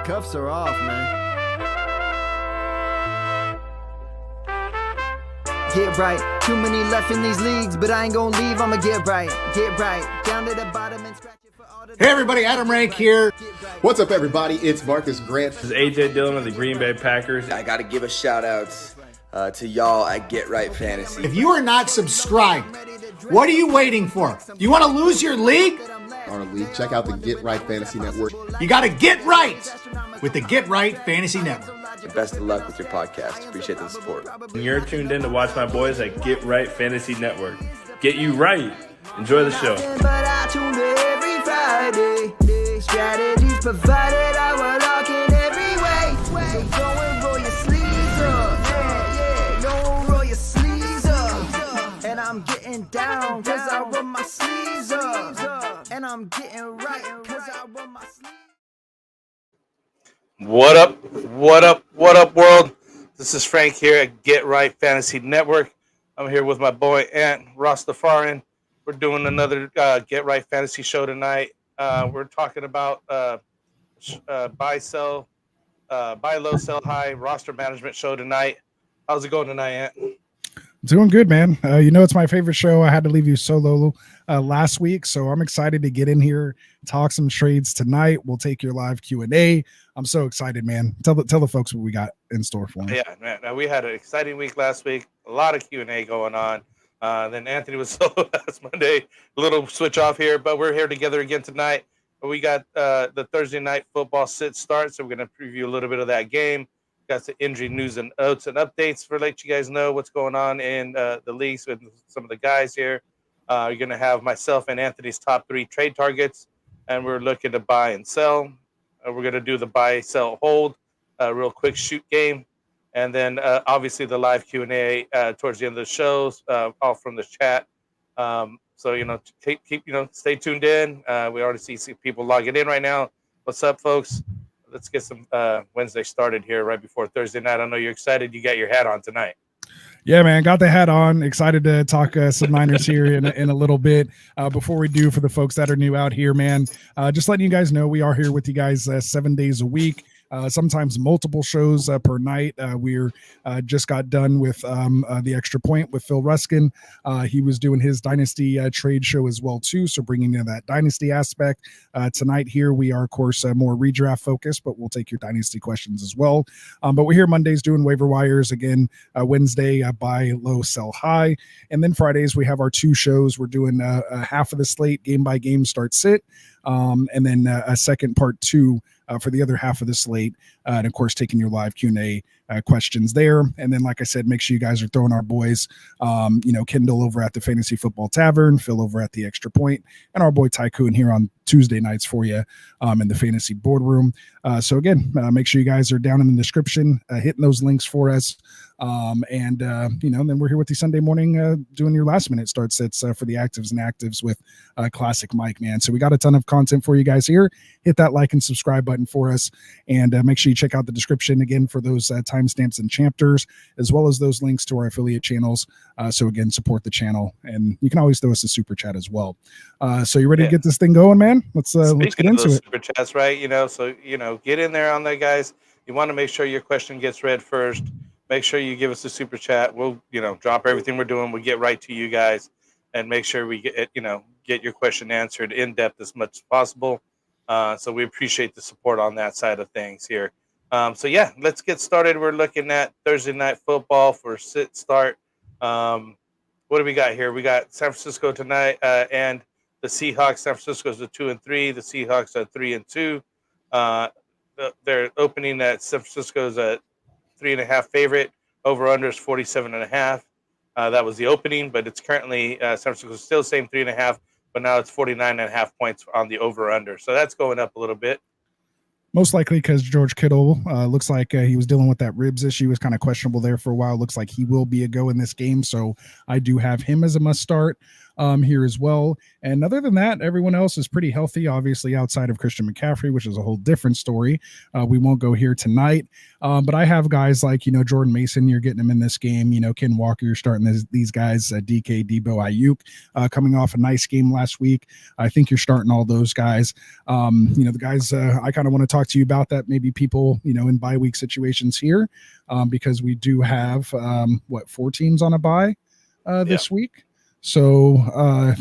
cuffs are off, man. Get right. Too many left in these leagues, but I ain't gonna leave. I'ma get right. Get right. Down to the bottom and scratch it for all the... Hey everybody, Adam Rank here. What's up, everybody? It's Marcus Grant. This is AJ Dillon of the Green Bay Packers. I got to give a shout out to y'all at Get Right Fantasy. If you are not subscribed, what are you waiting for? Do you want to lose your league? Our league. Check out the Get Right Fantasy Network. You got to get right with the Get Right Fantasy Network. And best of luck with your podcast. Appreciate the support. And you're tuned in to watch my boys at Get Right Fantasy Network. Get you right. Enjoy the show. But I tune every Friday. Strategies provided, I will lock in every way. So go and roll your sleeves up. Yeah, go and roll your sleeves up. And I'm getting down cause I roll my sleeves up. And I'm getting right cause I roll my sleeves up. What up? What up? What up, world? This is Frank here at Get Right Fantasy Network. I'm here with my boy Ant Rasta and Frank. We're doing another Get Right Fantasy show tonight. We're talking about buy, sell, buy low, sell high roster management show tonight. How's it going tonight, Ant? Doing good, man. It's my favorite show. I had to leave you solo last week, so I'm excited to get in here, talk some trades tonight. We'll take your live Q&A. I'm so excited, man. Tell the folks what we got in store for them. Yeah, man. Now, we had an exciting week last week. A lot of Q&A going on. Then Anthony was solo last Monday. A little switch off here, but we're here together again tonight. We got the Thursday night football sit start, so we're going to preview a little bit of that game. Got some injury news and notes and updates for let you guys know what's going on in the leagues with some of the guys here. You're going to have myself and Anthony's top 3 trade targets, and we're looking to buy and sell. We're going to do the buy, sell, hold, real quick shoot game. And then obviously the live Q&A towards the end of the shows, all from the chat. So, keep stay tuned in. We already see people logging in right now. What's up, folks? Let's get some Wednesday started here right before Thursday night. I know you're excited. You got your hat on tonight. Yeah, man, got the hat on. Excited to talk some Niners here in a little bit. Before we do, for the folks that are new out here, man, just letting you guys know we are here with you guys 7 days a week. Sometimes multiple shows per night. We're just got done with the Extra Point with Phil Ruskin. He was doing his Dynasty trade show as well too, so bringing in that Dynasty aspect. Tonight here we are, of course, more redraft focused, but we'll take your Dynasty questions as well. But we're here Mondays doing waiver wires again. Wednesday buy low, sell high, and then Fridays we have our 2 shows. We're doing half of the slate, game by game, start sit, and then a second part 2. For the other half of the slate, and of course taking your live Q&A questions there. And then, like I said, make sure you guys are throwing our boys, Kendall over at the Fantasy Football Tavern, Phil over at the Extra Point, and our boy Tycoon here on Tuesday nights for you in the Fantasy Boardroom. So again, make sure you guys are down in the description, hitting those links for us. And then we're here with you Sunday morning doing your last minute start sets for the actives and actives with Classic Mike, man. So we got a ton of content for you guys here. Hit that like and subscribe button for us, and make sure you check out the description again for those timestamps and chapters, as well as those links to our affiliate channels. So again, support the channel, and you can always throw us a super chat as well. So you ready to get this thing going, man? Let's get into it. Super chats, right? Get in there on that, guys. You want to make sure your question gets read first. Make sure you give us a super chat. We'll, drop everything we're doing. We'll get right to you guys and make sure we get your question answered in depth as much as possible. So we appreciate the support on that side of things here. Let's get started. We're looking at Thursday night football for sit start. What do we got here? We got San Francisco tonight and the Seahawks. San Francisco's at 2-3. The Seahawks are 3-2. They're opening at San Francisco's at 3.5 favorite. Over under is 47.5. That was the opening, but it's currently San Francisco still same 3.5, but now it's 49.5 points on the over under. So that's going up a little bit. Most likely because George Kittle looks like he was dealing with that ribs issue. Was kind of questionable there for a while. Looks like he will be a go in this game. So I do have him as a must start. here as well. And other than that, everyone else is pretty healthy, obviously outside of Christian McCaffrey, which is a whole different story. We won't go here tonight. But I have guys like, Jordan Mason, you're getting him in this game. Ken Walker, you're starting these guys, DK, Debo, Ayuk, coming off a nice game last week. I think you're starting all those guys. The guys I kind of want to talk to you about that, maybe people, in bye week situations here, because we do have, 4 teams on a bye this week. So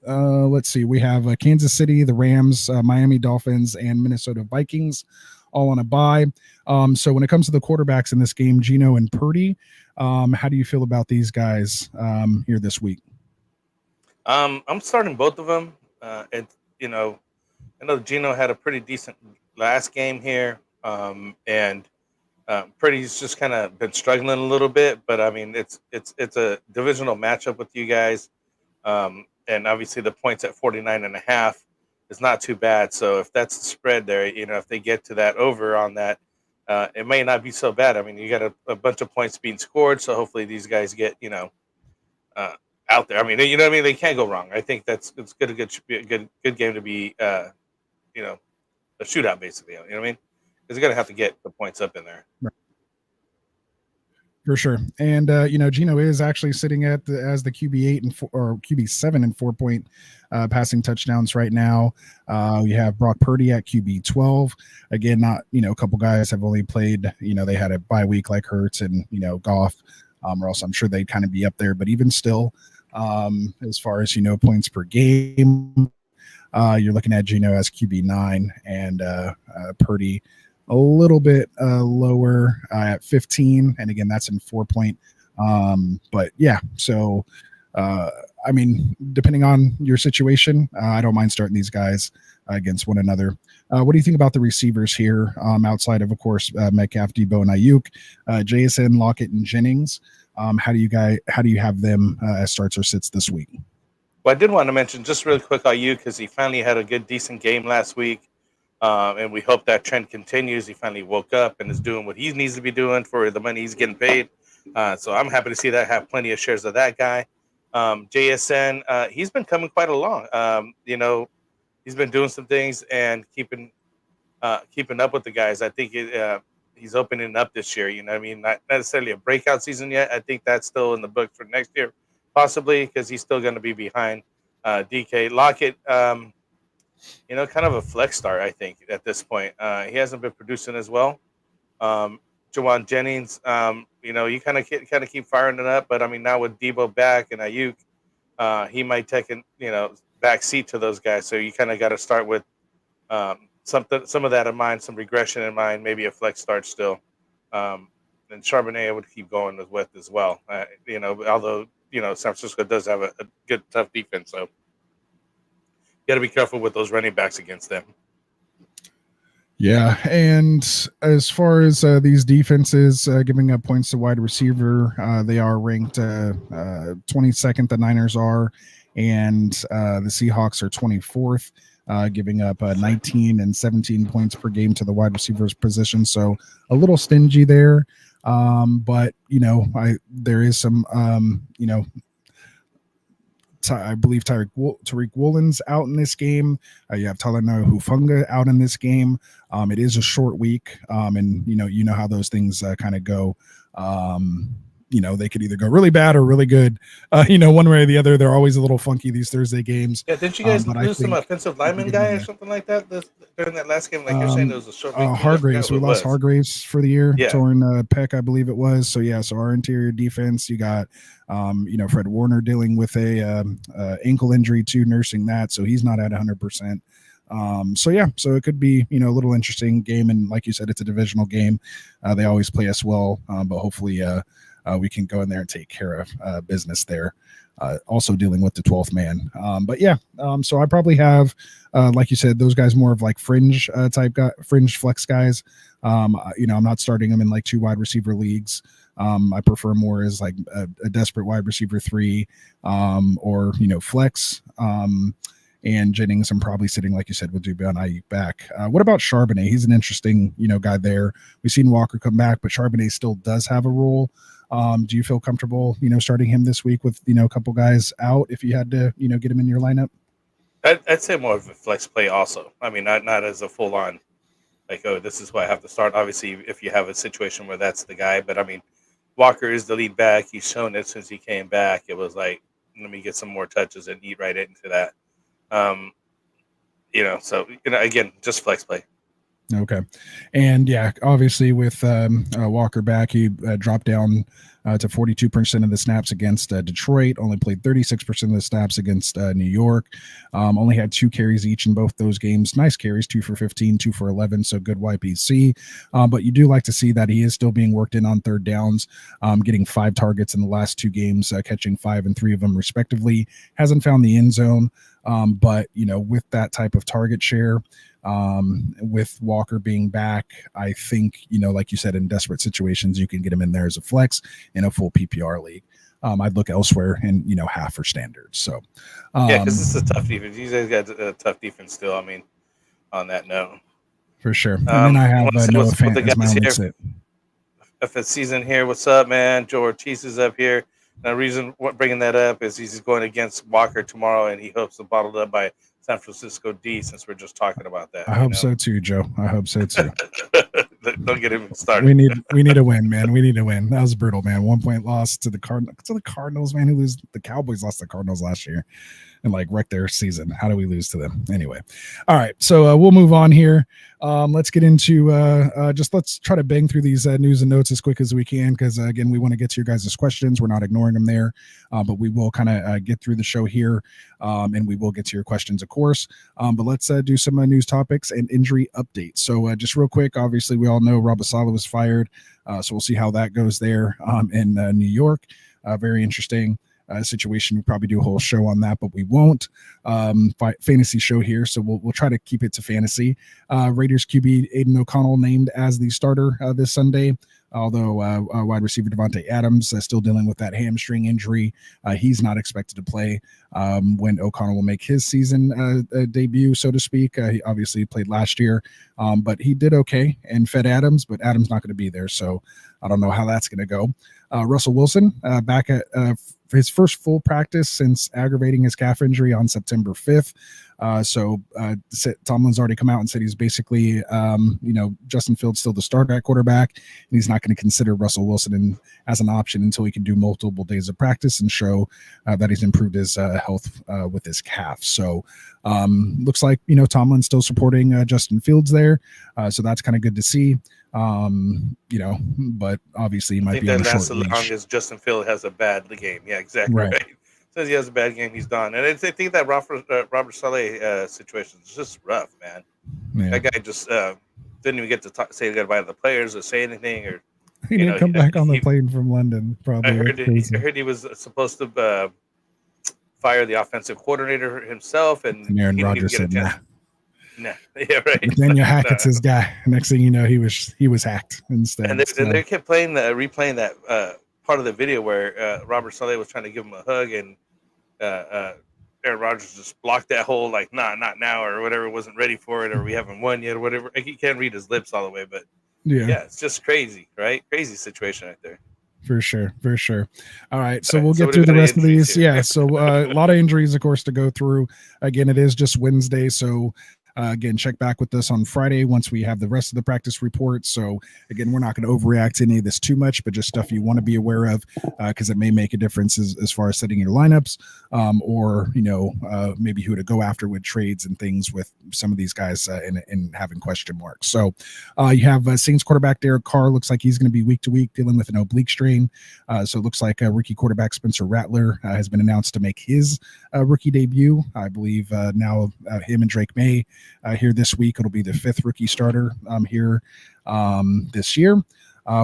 let's see. We have Kansas City, the Rams, Miami Dolphins, and Minnesota Vikings all on a bye. So when it comes to the quarterbacks in this game, Geno and Purdy, how do you feel about these guys here this week? I'm starting both of them. I know Geno had a pretty decent last game here, and Purdy's just kind of been struggling a little bit. But I mean, it's a divisional matchup with you guys, and obviously the points at 49.5 is not too bad. So if that's the spread there, if they get to that over on that, it may not be so bad. I mean, you got a bunch of points being scored, so hopefully these guys get out there. I mean, they can't go wrong. I think it's good game to be a shootout basically. You know what I mean? Because you're gonna have to get the points up in there. Right. For sure. And Geno is actually sitting as the QB8 or QB7 and 4-point passing touchdowns right now. We have Brock Purdy at QB12. Again, not a couple guys have only played. They had a bye week like Hurts and Goff, or else I'm sure they'd kind of be up there. But even still, as far as points per game, you're looking at Geno as QB9 and Purdy a little bit lower at 15, and again that's in 4-point. But yeah, so I mean, depending on your situation, I don't mind starting these guys against one another. What do you think about the receivers here, outside of course Metcalf, Debo, and Ayuk, JSN, Lockett, and Jennings? How do you have them as starts or sits this week? Well, I did want to mention just really quick Ayuk, because he finally had a decent game last week. And we hope that trend continues. He finally woke up and is doing what he needs to be doing for the money he's getting paid. So I'm happy to see that, have plenty of shares of that guy. JSN, he's been coming quite along. He's been doing some things and keeping up with the guys. I think he's opening up this year. Not necessarily a breakout season yet. I think that's still in the books for next year, possibly, because he's still going to be behind DK. Lockett, kind of a flex start, I think, at this point. He hasn't been producing as well. Jawan Jennings, you kind of keep firing it up, but I mean, now with Debo back and Ayuk, he might take back seat to those guys. So you kind of got to start with some of that in mind, some regression in mind, maybe a flex start still. And Charbonnet I would keep going with as well. Although San Francisco does have a good tough defense, so got to be careful with those running backs against them. Yeah, and as far as these defenses giving up points to wide receiver, they are ranked 22nd, the Niners are, and the Seahawks are 24th, giving up 19 and 17 points per game to the wide receivers position. So a little stingy there, but there is some I believe Tariq Woolen's out in this game. You have Talanoa Hufanga out in this game. It is a short week, and you know how those things kind of go. They could either go really bad or really good. One way or the other. They're always a little funky, these Thursday games. Yeah, didn't you guys lose some offensive lineman guy or something like that during that last game? Like you're saying, there was a short week. Hargraves. We lost Hargraves for the year. Yeah. Torn pec, I believe it was. So yeah. So our interior defense, you got, Fred Warner dealing with a ankle injury too, nursing that. So he's not at 100%. So it could be, a little interesting game. And like you said, it's a divisional game. They always play us well, but hopefully we can go in there and take care of business there. Also dealing with the 12th man. So I probably have, like you said, those guys more of like fringe type guy, fringe flex guys. I'm not starting them in like 2 wide receiver leagues. I prefer more as like a desperate wide receiver 3 or flex. And Jennings, I'm probably sitting, like you said, with Dubé and Ayuk back. What about Charbonnet? He's an interesting, guy there. We've seen Walker come back, but Charbonnet still does have a role. Do you feel comfortable, starting him this week with, a couple guys out if you had to, get him in your lineup? I'd say more of a flex play also. I mean, not as a full on, like, oh, this is why I have to start. Obviously, if you have a situation where that's the guy. But, I mean, Walker is the lead back. He's shown it since he came back. It was like, let me get some more touches and eat right into that. So, again, just flex play. Okay. And yeah, obviously with Walker back, he dropped down to 42% of the snaps against Detroit, only played 36% of the snaps against New York, only had 2 carries each in both those games. Nice carries, 2 for 15, 2 for 11, so good YPC. But you do like to see that he is still being worked in on third downs, getting 5 targets in the last 2 games, catching 5 and 3 of them respectively. Hasn't found the end zone, but, with that type of target share, with Walker being back, I think, like you said, in desperate situations, you can get him in there as a flex in a full PPR league. I'd look elsewhere in, half or standard. So, yeah, because it's a tough defense. You guys got a tough defense still. I mean, on that note, for sure. And then I have Noah Fant as my only sit. F season here. What's up, man? Joe Ortiz is up here. The reason bringing that up is he's going against Walker tomorrow, and he hopes to bottle it up by San Francisco D, since we're just talking about that. I hope so too, Joe. I hope so too. Don't get him started. We need a win, man. We need a win. That was brutal, man. 1-point loss to the Cardinals, man. The Cowboys lost to the Cardinals last year and wrecked their season. How do we lose to them? Anyway. All right. So we'll move on here. Let's get into let's try to bang through these news and notes as quick as we can, because again, we want to get to your guys' questions. We're not ignoring them there, but we will kind of get through the show here, and we will get to your questions, of course. But let's do some news topics and injury updates. So just real quick, obviously we all know Rob Saleh was fired, so we'll see how that goes there in New York. Very interesting situation. We'll probably do a whole show on that, but we won't. Fantasy show here, so we'll try to keep it to fantasy. Raiders QB Aiden O'Connell named as the starter this Sunday, although wide receiver Devontae Adams still dealing with that hamstring injury. He's not expected to play when O'Connell will make his season debut, so to speak. He obviously played last year, but he did okay and fed Adams, but Adams not going to be there, so I don't know how that's going to go. Russell Wilson back at his first full practice since aggravating his calf injury on September 5th. Tomlin's already come out and said he's basically, Justin Fields still the starter at quarterback, and he's not going to consider Russell Wilson as an option until he can do multiple days of practice and show that he's improved his health with his calf. So looks like, Tomlin's still supporting Justin Fields there. So that's kind of good to see. But obviously he might be on a short leash. As long as Justin Fields has a bad game. Yeah, exactly. Right. Says he has a bad game, he's done. And I think that Robert Saleh situation is just rough, man. Yeah. That guy just didn't even get to say goodbye to the players or say anything. Or he didn't come back on the plane from London. Probably. I heard he was supposed to fire the offensive coordinator himself, and Aaron Rodgers said, "Nah." Nah. Yeah, right. Nathaniel Hackett's his guy. Next thing you know, he was hacked instead. And they kept replaying that part of the video where Robert Saleh was trying to give him a hug, and Aaron Rodgers just blocked that whole nah, not now, or whatever, wasn't ready for it, or we haven't won yet, or whatever. He can't read his lips all the way, but yeah, it's just crazy, right? Crazy situation right there. For sure. All right, so we'll get through the rest of these. Yeah, so a lot of injuries, of course, to go through. Again, it is just Wednesday, so again, check back with us on Friday once we have the rest of the practice report. So again, we're not going to overreact to any of this too much, but just stuff you want to be aware of, because it may make a difference as far as setting your lineups, or maybe who to go after with trades and things with some of these guys and having question marks. So you have Saints quarterback Derek Carr. Looks like he's going to be week to week dealing with an oblique strain. So it looks like rookie quarterback Spencer Rattler has been announced to make his rookie debut. I believe now him and Drake May here this week. It'll be the 5th rookie starter here this year.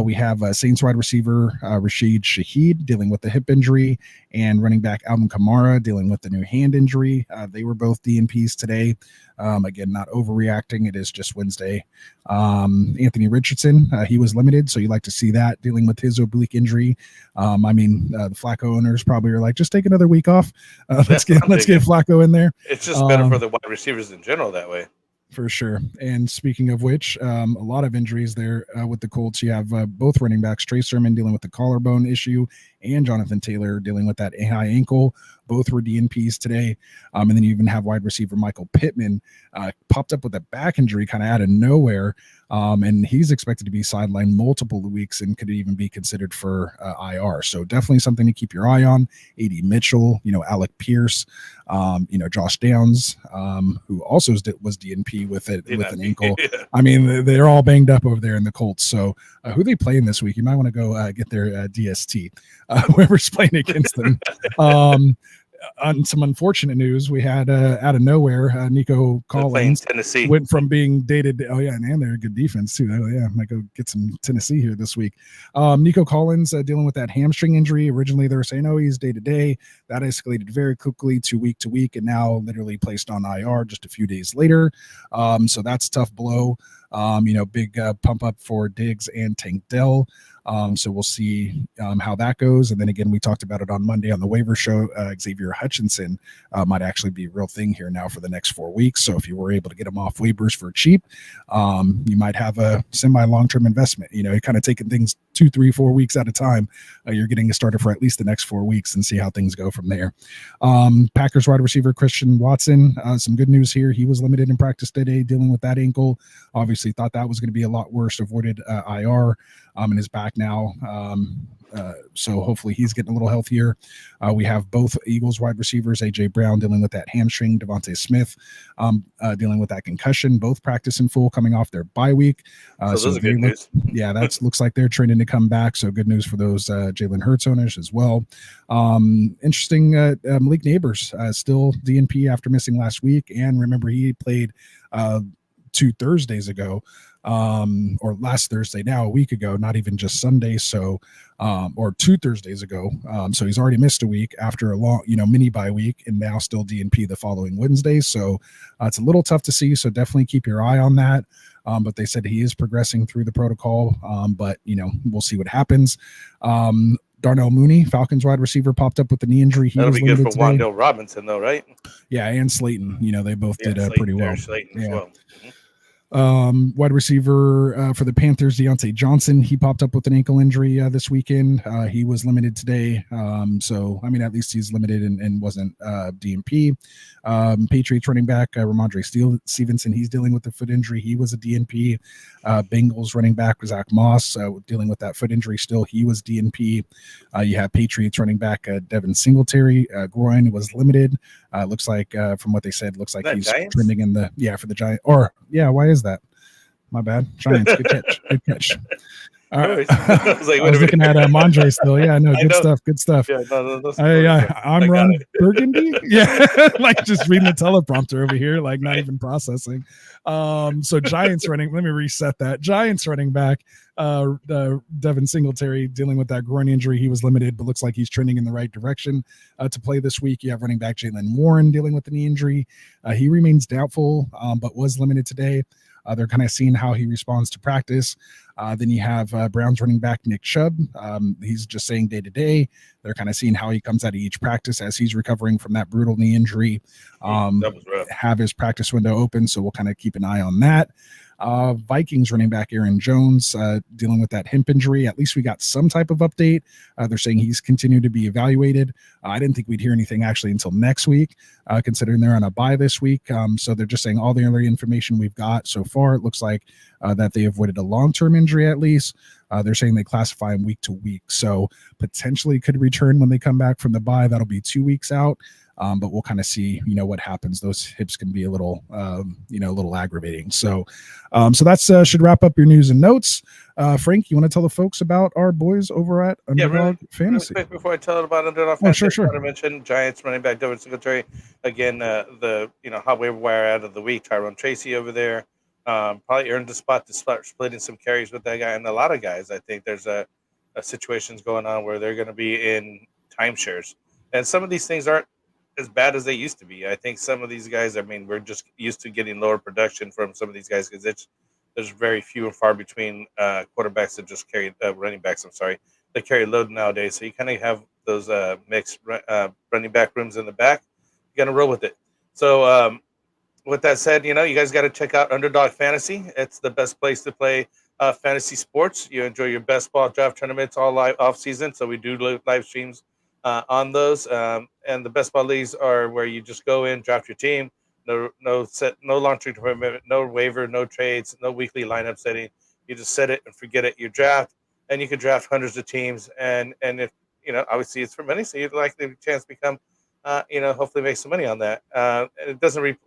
We have Saints wide receiver Rashid Shaheed dealing with the hip injury, and running back Alvin Kamara dealing with the new hand injury. They were both DNPs today. Again, not overreacting. It is just Wednesday. Anthony Richardson, he was limited, so you like to see that, dealing with his oblique injury. The Flacco owners probably are like, just take another week off. Let's get Flacco in there. It's just better for the wide receivers in general that way. For sure. And speaking of which, a lot of injuries there with the Colts. You have both running backs, Trey Sermon dealing with the collarbone issue and Jonathan Taylor dealing with that high ankle. Both were DNPs today. And then you even have wide receiver Michael Pittman popped up with a back injury kind of out of nowhere. And he's expected to be sidelined multiple weeks and could even be considered for IR. So definitely something to keep your eye on. A.D. Mitchell, Alec Pierce, Josh Downs, who also was DNP with an ankle. Yeah. I mean, they're all banged up over there in the Colts. So who they playing this week? You might want to go get their DST, whoever's playing against them. On some unfortunate news, we had out of nowhere, Nico Collins Tennessee went from being dated. Oh yeah, and they're a good defense too. Oh yeah, might go get some Tennessee here this week. Nico Collins dealing with that hamstring injury. Originally they were saying, oh, he's day to day. That escalated very quickly to week, and now literally placed on IR just a few days later. So that's a tough blow. Big pump up for Diggs and Tank Dell. So we'll see how that goes. And then again, we talked about it on Monday on the waiver show. Xavier Hutchinson might actually be a real thing here now for the next 4 weeks. So if you were able to get him off waivers for cheap, you might have a semi-long-term investment. You're kind of taking things 2, 3, 4 weeks at a time. You're getting a starter for at least the next 4 weeks and see how things go from there. Packers wide receiver Christian Watson, some good news here. He was limited in practice today dealing with that ankle. Obviously thought that was going to be a lot worse, avoided IR and is back now. So hopefully he's getting a little healthier. We have both Eagles wide receivers, A.J. Brown dealing with that hamstring, Devontae Smith dealing with that concussion, both practice in full coming off their bye week. So those are good news. Yeah, that looks like they're trending to come back. So good news for those Jalen Hurts owners as well. Interesting, Malik Neighbors still DNP after missing last week. And remember, he played 2 Thursdays ago. Or last Thursday, now a week ago, not even just Sunday. So, or 2 Thursdays ago. So he's already missed a week after a long, mini bye week, and now still DNP the following Wednesday. So it's a little tough to see. So definitely keep your eye on that. But they said he is progressing through the protocol. But we'll see what happens. Darnell Mooney, Falcons wide receiver, popped up with a knee injury. That'll be good for Wan'Dale Robinson, though, right? Yeah, and Slayton. They both did pretty well. Slayton as well. Mm-hmm. Wide receiver for the Panthers, Deontay Johnson, he popped up with an ankle injury this weekend. He was limited today. So, I mean, at least he's limited and wasn't DNP. Patriots running back, Ramondre Stevenson, he's dealing with the foot injury. He was a DNP. Bengals running back, Zach Moss, dealing with that foot injury still. He was DNP. You have Patriots running back, Devin Singletary, groin was limited. Looks like, from what they said, looks like he's Giants? trending in the, for the Giants. Why is that? My bad. Giants, good catch. Good catch. All right. I was like, I was looking at Mondre still. Yeah, no, good stuff. Good stuff. Yeah, I'm Ron Burgundy. Yeah, like just reading the teleprompter over here, like not even processing. So Giants running. Let me reset that. Giants running back, Devin Singletary dealing with that groin injury. He was limited, but looks like he's trending in the right direction to play this week. You have running back Jaylen Warren dealing with the knee injury. He remains doubtful, but was limited today. They're kind of seeing how he responds to practice. Then you have Browns running back Nick Chubb. He's just saying day to day. They're kind of seeing how he comes out of each practice as he's recovering from that brutal knee injury. That was rough. Have his practice window open, so we'll kind of keep an eye on that. Vikings running back Aaron Jones dealing with that hip injury. At least we got some type of update. They're saying he's continued to be evaluated. I didn't think we'd hear anything actually until next week, considering they're on a bye this week. So they're just saying all the early information we've got so far. It looks like that they avoided a long-term injury at least. They're saying they classify him week to week. So potentially could return when they come back from the bye. That'll be 2 weeks out. But we'll kind of see, what happens. Those hips can be a little, a little aggravating. So that's should wrap up your news and notes. Frank, you want to tell the folks about our boys over at Underdog Fantasy? Really quick before I tell it about Underdog Fantasy, sure. I want to mention Giants running back Devin Singletary. Again, the hot waiver wire out of the week, Tyrone Tracy over there. Probably earned the spot to start splitting some carries with that guy. And a lot of guys, I think there's a situations going on where they're going to be in timeshares. And some of these things aren't as bad as they used to be. I think some of these guys, we're just used to getting lower production from some of these guys because there's very few and far between quarterbacks that just carry running backs. That carry load nowadays. So you kind of have those mixed running back rooms in the back. You got to roll with it. So with that said, you guys got to check out Underdog Fantasy. It's the best place to play fantasy sports. You enjoy your best ball draft tournaments all live off season. So we do live streams on those. And the best ball leagues are where you just go in, draft your team. No launching tournament, no waiver, no trades, no weekly lineup setting. You just set it and forget it. You draft, and you can draft hundreds of teams. And if obviously it's for money, so you'd like the chance to become. Hopefully make some money on that. It doesn't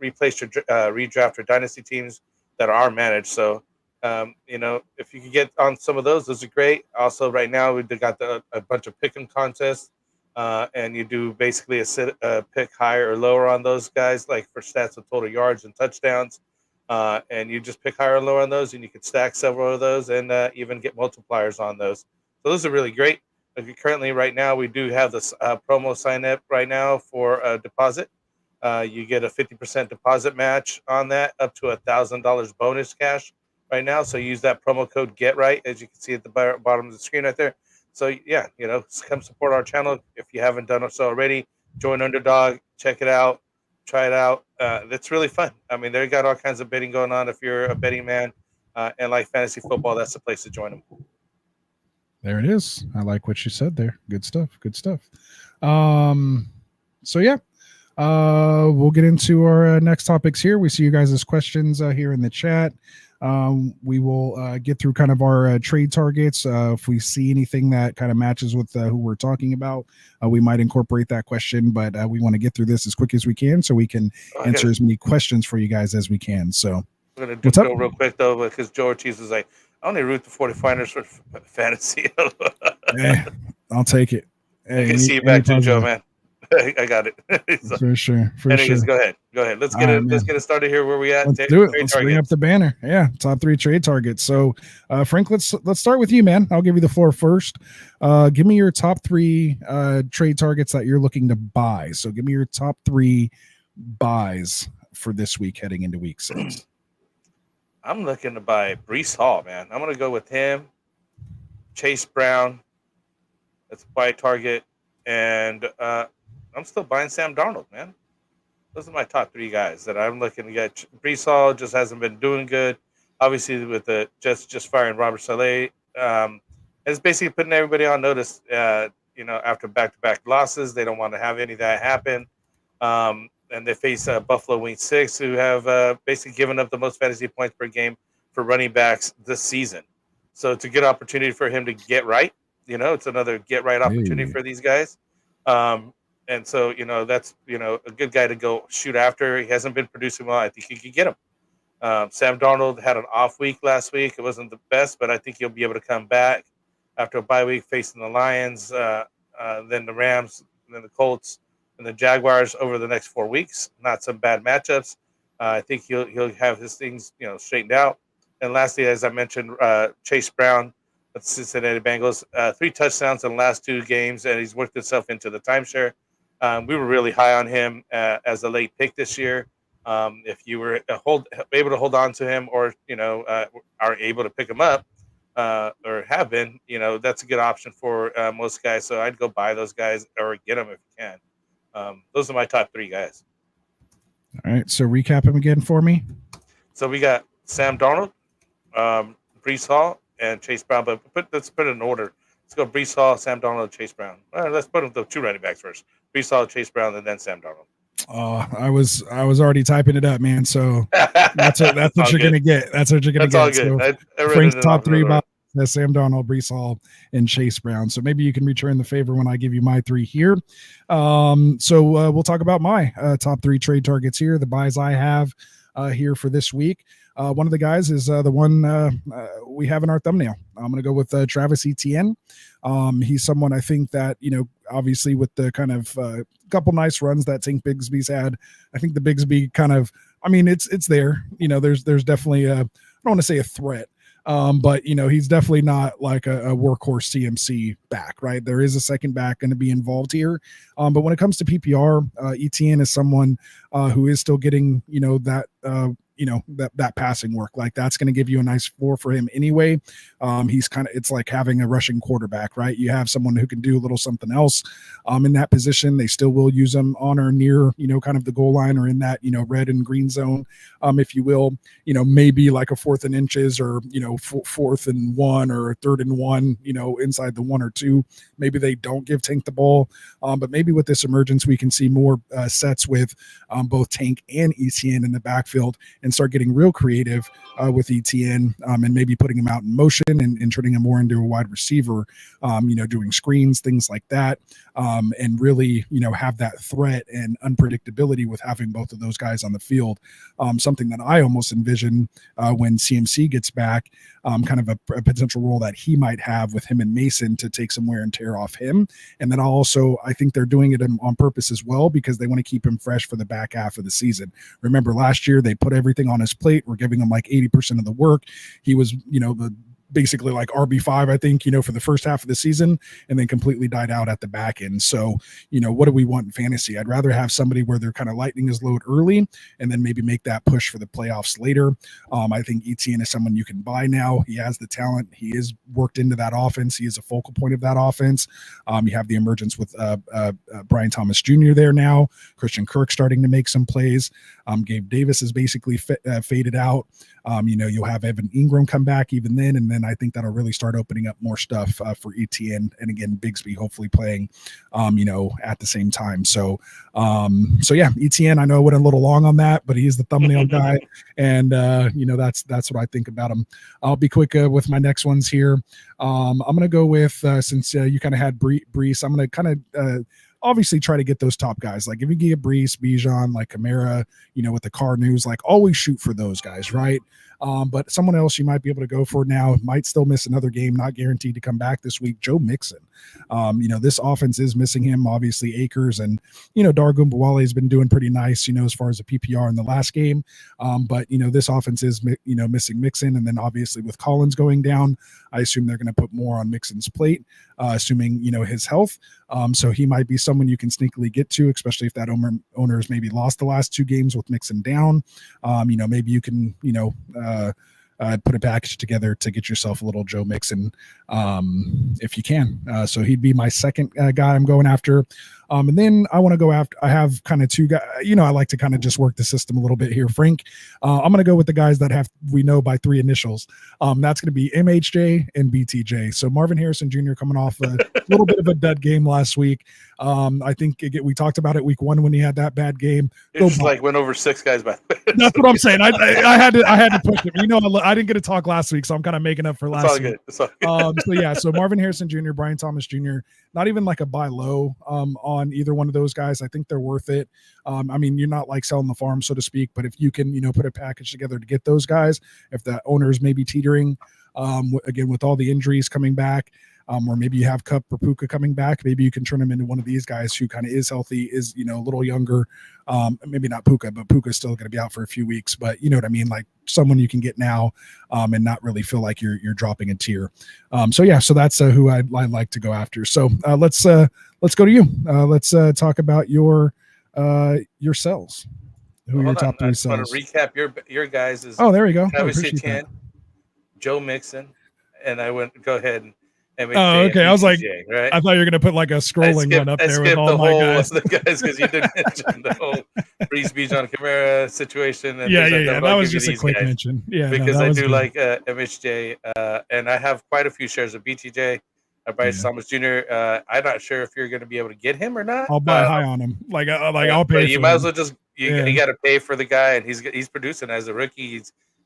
replace your redraft or dynasty teams that are managed. So, if you can get on some of those are great. Also, right now we've got a bunch of pick 'em contests, and you do basically a pick higher or lower on those guys, like for stats of total yards and touchdowns. And you just pick higher or lower on those, and you can stack several of those and even get multipliers on those. So those are really great. Currently, right now, we do have this promo sign up right now for a deposit. You get a 50% deposit match on that, up to $1,000 bonus cash right now. So use that promo code GetRight, as you can see at the bottom of the screen right there. So yeah, come support our channel if you haven't done so already. Join Underdog, check it out, try it out. It's really fun. I mean, they got all kinds of betting going on. If you're a betting man and like fantasy football, that's the place to join them. There it is. I like what you said there. Good stuff. Good stuff. So yeah, we'll get into our next topics here. We see you guys' questions here in the chat. We will get through kind of our trade targets. If we see anything that kind of matches with who we're talking about, we might incorporate that question, but we want to get through this as quick as we can so we can answer as many questions for you guys as we can. So I'm going to go real quick though, because Joe Ortiz is like, I only root the 49ers for fantasy. Hey, I'll take it. Hey, I can see you back too, Joe, man. I got it. So, for sure. Go ahead. Let's get it started here. Where we at? Let's do it. Let's bring up the banner. Yeah, top 3 trade targets. So, Frank, let's start with you, man. I'll give you the floor first. Give me your top 3 trade targets that you're looking to buy. So, give me your top 3 buys for this week heading into week 6. I'm looking to buy Breece Hall, man. I'm going to go with him, Chase Brown. That's a buy target. And I'm still buying Sam Darnold, man. Those are my top 3 guys that I'm looking to get. Breece Hall just hasn't been doing good. Obviously, with the just firing Robert Saleh, it's basically putting everybody on notice. After back-to-back losses, they don't want to have any of that happen. And they face Buffalo Wing 6, who have basically given up the most fantasy points per game for running backs this season. So it's a good opportunity for him to get right. It's another get right opportunity for these guys. And so, that's, a good guy to go shoot after. He hasn't been producing well. I think you could get him. Sam Darnold had an off week last week. It wasn't the best, but I think he'll be able to come back after a bye week facing the Lions, then the Rams, and then the Colts, and the Jaguars over the next 4 weeks. Not some bad matchups. I think he'll have his things straightened out. And lastly, as I mentioned, Chase Brown of the Cincinnati Bengals, 3 touchdowns in the last 2 games, and he's worked himself into the timeshare. We were really high on him as a late pick this year. If you were able to hold on to him, or are able to pick him up, or have been, that's a good option for most guys. So I'd go buy those guys or get them if you can. Those are my top 3 guys. All right, so recap them again for me. So we got Sam Darnold, Breece Hall, and Chase Brown. But let's put it in order. Let's go Breece Hall, Sam Darnold, Chase Brown. Let's put the 2 running backs first. Breece Hall, Chase Brown, and then Sam Darnold. I was already typing it up, man. So that's what you're gonna get. That's what you're gonna get. That's all good. So Frank's top 3 buys: Sam Darnold, Breece Hall, and Chase Brown. So maybe you can return the favor when I give you my 3 here. So we'll talk about my top 3 trade targets here. The buys I have here for this week. One of the guys is the one we have in our thumbnail. I'm going to go with Travis Etienne. He's someone I think that, obviously with the kind of couple nice runs that Tank Bigsby's had, I think the Bigsby kind of, it's there. There's definitely I don't want to say a threat, but he's definitely not like a workhorse CMC back, right? There is a second back going to be involved here. But when it comes to PPR, Etienne is someone who is still getting, that that passing work. Like that's going to give you a nice floor for him anyway. He's it's like having a rushing quarterback, right? You have someone who can do a little something else in that position. They still will use him on or near, kind of the goal line or in that, red and green zone, if you will, maybe like a 4th and inches or, 4th and 1 or 3rd and 1, inside the 1 or 2. Maybe they don't give Tank the ball. But maybe with this emergence, we can see more sets with both Tank and Etienne in the backfield and start getting real creative with Etienne and maybe putting him out in motion and turning him more into a wide receiver, doing screens, things like that, and really, have that threat and unpredictability with having both of those guys on the field. Something that I almost envision when CMC gets back, kind of a potential role that he might have with him and Mason to take some wear and tear off him. And then I think they're doing it on purpose as well because they want to keep him fresh for the back half of the season. Remember last year, they put everything on his plate. We're giving him like 80% of the work. He was, basically like RB5, I think, for the first half of the season, and then completely died out at the back end. So, what do we want in fantasy? I'd rather have somebody where they're kind of lightening his load early and then maybe make that push for the playoffs later. I think Etienne is someone you can buy now. He has the talent. He is worked into that offense. He is a focal point of that offense. You have the emergence with Brian Thomas Jr. there now. Christian Kirk starting to make some plays. Gabe Davis is basically faded out. You'll have Evan Ingram come back even then, and then I think that'll really start opening up more stuff for Etienne, and again Bigsby hopefully playing, at the same time. So yeah, Etienne. I know I went a little long on that, but he's the thumbnail guy, and that's what I think about him. I'll be quick with my next ones here. I'm gonna go with since you kind of had Breece, I'm gonna kind of obviously try to get those top guys. Like if you get Breece, Bijan, like Kamara, with the car news, like always shoot for those guys, right? But someone else you might be able to go for now, might still miss another game, not guaranteed to come back this week, Joe Mixon. This offense is missing him, obviously Akers, and, Dargun Bawale has been doing pretty nice, as far as a PPR in the last game. But, this offense is, missing Mixon. And then obviously with Collins going down, I assume they're going to put more on Mixon's plate, assuming, his health. So he might be someone you can sneakily get to, especially if that owner's maybe lost the last 2 games with Mixon down. Maybe you can, put a package together to get yourself a little Joe Mixon if you can. So he'd be my second guy I'm going after. And then I want to go after, I have kind of 2 guys, I like to kind of just work the system a little bit here. Frank, I'm going to go with the guys that we know by 3 initials. That's going to be MHJ and BTJ. So Marvin Harrison Jr. coming off a little bit of a dud game last week. I think we talked about it week 1 when he had that bad game. It's like went over 6 guys by the way. That's what I'm saying. I had to push him. I didn't get to talk last week, so I'm kind of making up for last week. It's all good. So Marvin Harrison Jr., Brian Thomas Jr., not even like a buy low on either one of those guys. I think they're worth it. You're not like selling the farm, so to speak, but if you can, put a package together to get those guys, if the owner's maybe teetering, again, with all the injuries coming back, or maybe you have Kupp or Puka coming back, maybe you can turn him into one of these guys who kind of is healthy, is, a little younger, maybe not Puka, but Puka's still going to be out for a few weeks, but you know what I mean? Like someone you can get now, and not really feel like you're dropping a tier. So that's who I'd like to go after. So let's go to you. Let's talk about your cells. Who are your top 3 cells? I want to recap your guys. Oh, there you go. Travis Etienne, Joe Mixon, and I went go ahead and okay. I was like, right? I thought you were gonna put like a scrolling one up there with all my guys. The guys because you didn't mention the whole Breece, Bijan, Kamara situation. And yeah. That was just a quick mention. Yeah, because I do like MHJ, and I have quite a few shares of BTJ. Bryce Thomas Jr. I'm not sure if you're going to be able to get him or not. I'll buy high on him. I'll pay. You might as well just you got to pay for the guy, and he's producing as a rookie.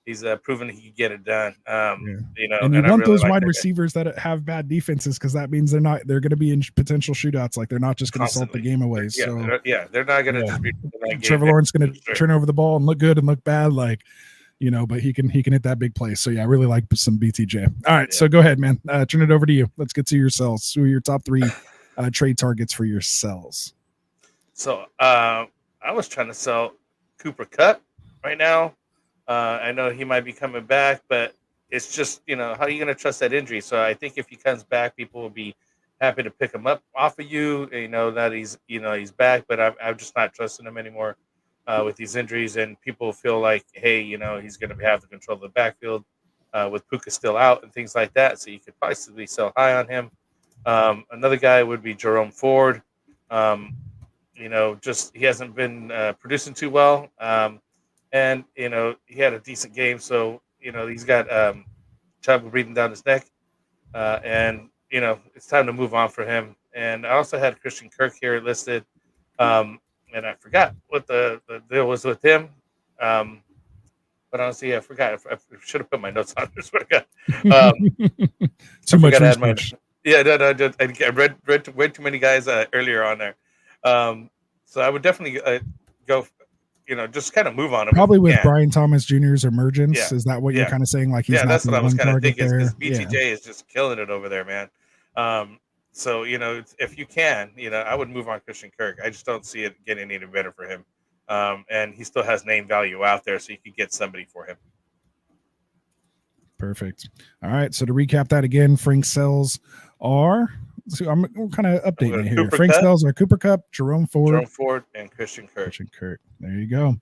He's proven he can get it done. And you want really those wide receivers that have bad defenses because that means they're going to be in potential shootouts. Like they're not just going to salt the game away. They're not going to just be. Trevor Lawrence going to turn over the ball and look good and look bad. But he can hit that big play. So I really like some BTJ. All right, so go ahead, man. Turn it over to you. Let's get to your cells. Who are your top 3 trade targets for your cells? So I was trying to sell Cooper Kupp right now. I know he might be coming back, but it's just how are you going to trust that injury? So I think if he comes back, people will be happy to pick him up off of you. That he's back, but I'm just not trusting him anymore. with these injuries, and people feel like, hey, he's going to have the control of the backfield with Puka still out and things like that. So you could possibly sell high on him. Another guy would be Jerome Ford. Just he hasn't been producing too well, and he had a decent game. So he's got trouble breathing down his neck, and it's time to move on for him. And I also had Christian Kirk here listed. And I forgot what the deal was with him. But honestly, I forgot. I should have put my notes on this. But Too much research. Yeah, no, I read way too many guys earlier on there. So I would definitely go, just kind of move on him. Probably with Brian Thomas Jr.'s emergence. Yeah. Is that what you're kind of saying? Like he's not that's what I was kind of thinking. Because BTJ is just killing it over there, man. So, if you can, I would move on Christian Kirk. I just don't see it getting any better for him. And he still has name value out there, so you could get somebody for him. Perfect. All right. So to recap that again, Frank sells are, so I'm kind of updating it here. Frank sells are Cooper Kupp, Jerome Ford, and Christian Kirk. There you go.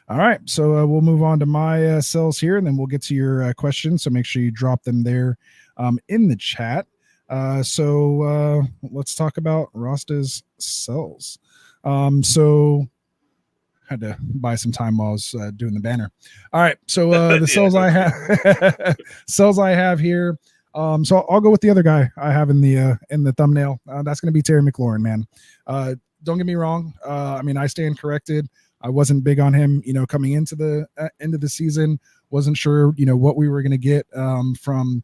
All right. So we'll move on to my sells here, and then we'll get to your questions. So make sure you drop them there in the chat. So let's talk about Rasta's sells. So had to buy some time while I was doing the banner. All right. So the sells I have here. So I'll go with the other guy I have in the thumbnail. That's going to be Terry McLaurin, man. Don't get me wrong. I mean, I stand corrected. I wasn't big on him, coming into the end of the season. Wasn't sure, what we were going to get from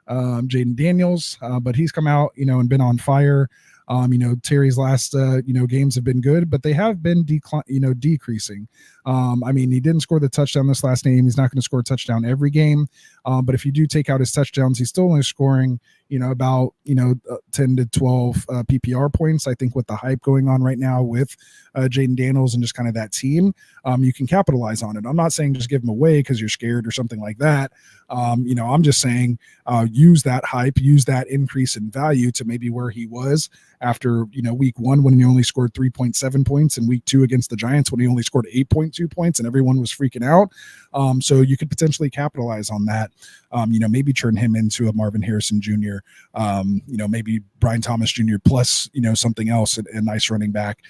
Jaden Daniels, but he's come out, and been on fire. Terry's last, games have been good, but they have been decreasing. I mean, he didn't score the touchdown this last game. He's not going to score a touchdown every game. But if you do take out his touchdowns, he's still only scoring, about, 10 to 12 PPR points. I think with the hype going on right now with Jaden Daniels and just kind of that team, you can capitalize on it. I'm not saying just give him away because you're scared or something like that. I'm just saying use that hype, use that increase in value to maybe where he was after, week 1 when he only scored 3.7 points, and week 2 against the Giants when he only scored 8.2 points and everyone was freaking out. So you could potentially capitalize on that. Maybe turn him into a Marvin Harrison Jr., maybe Brian Thomas Jr. plus, something else, a nice running back,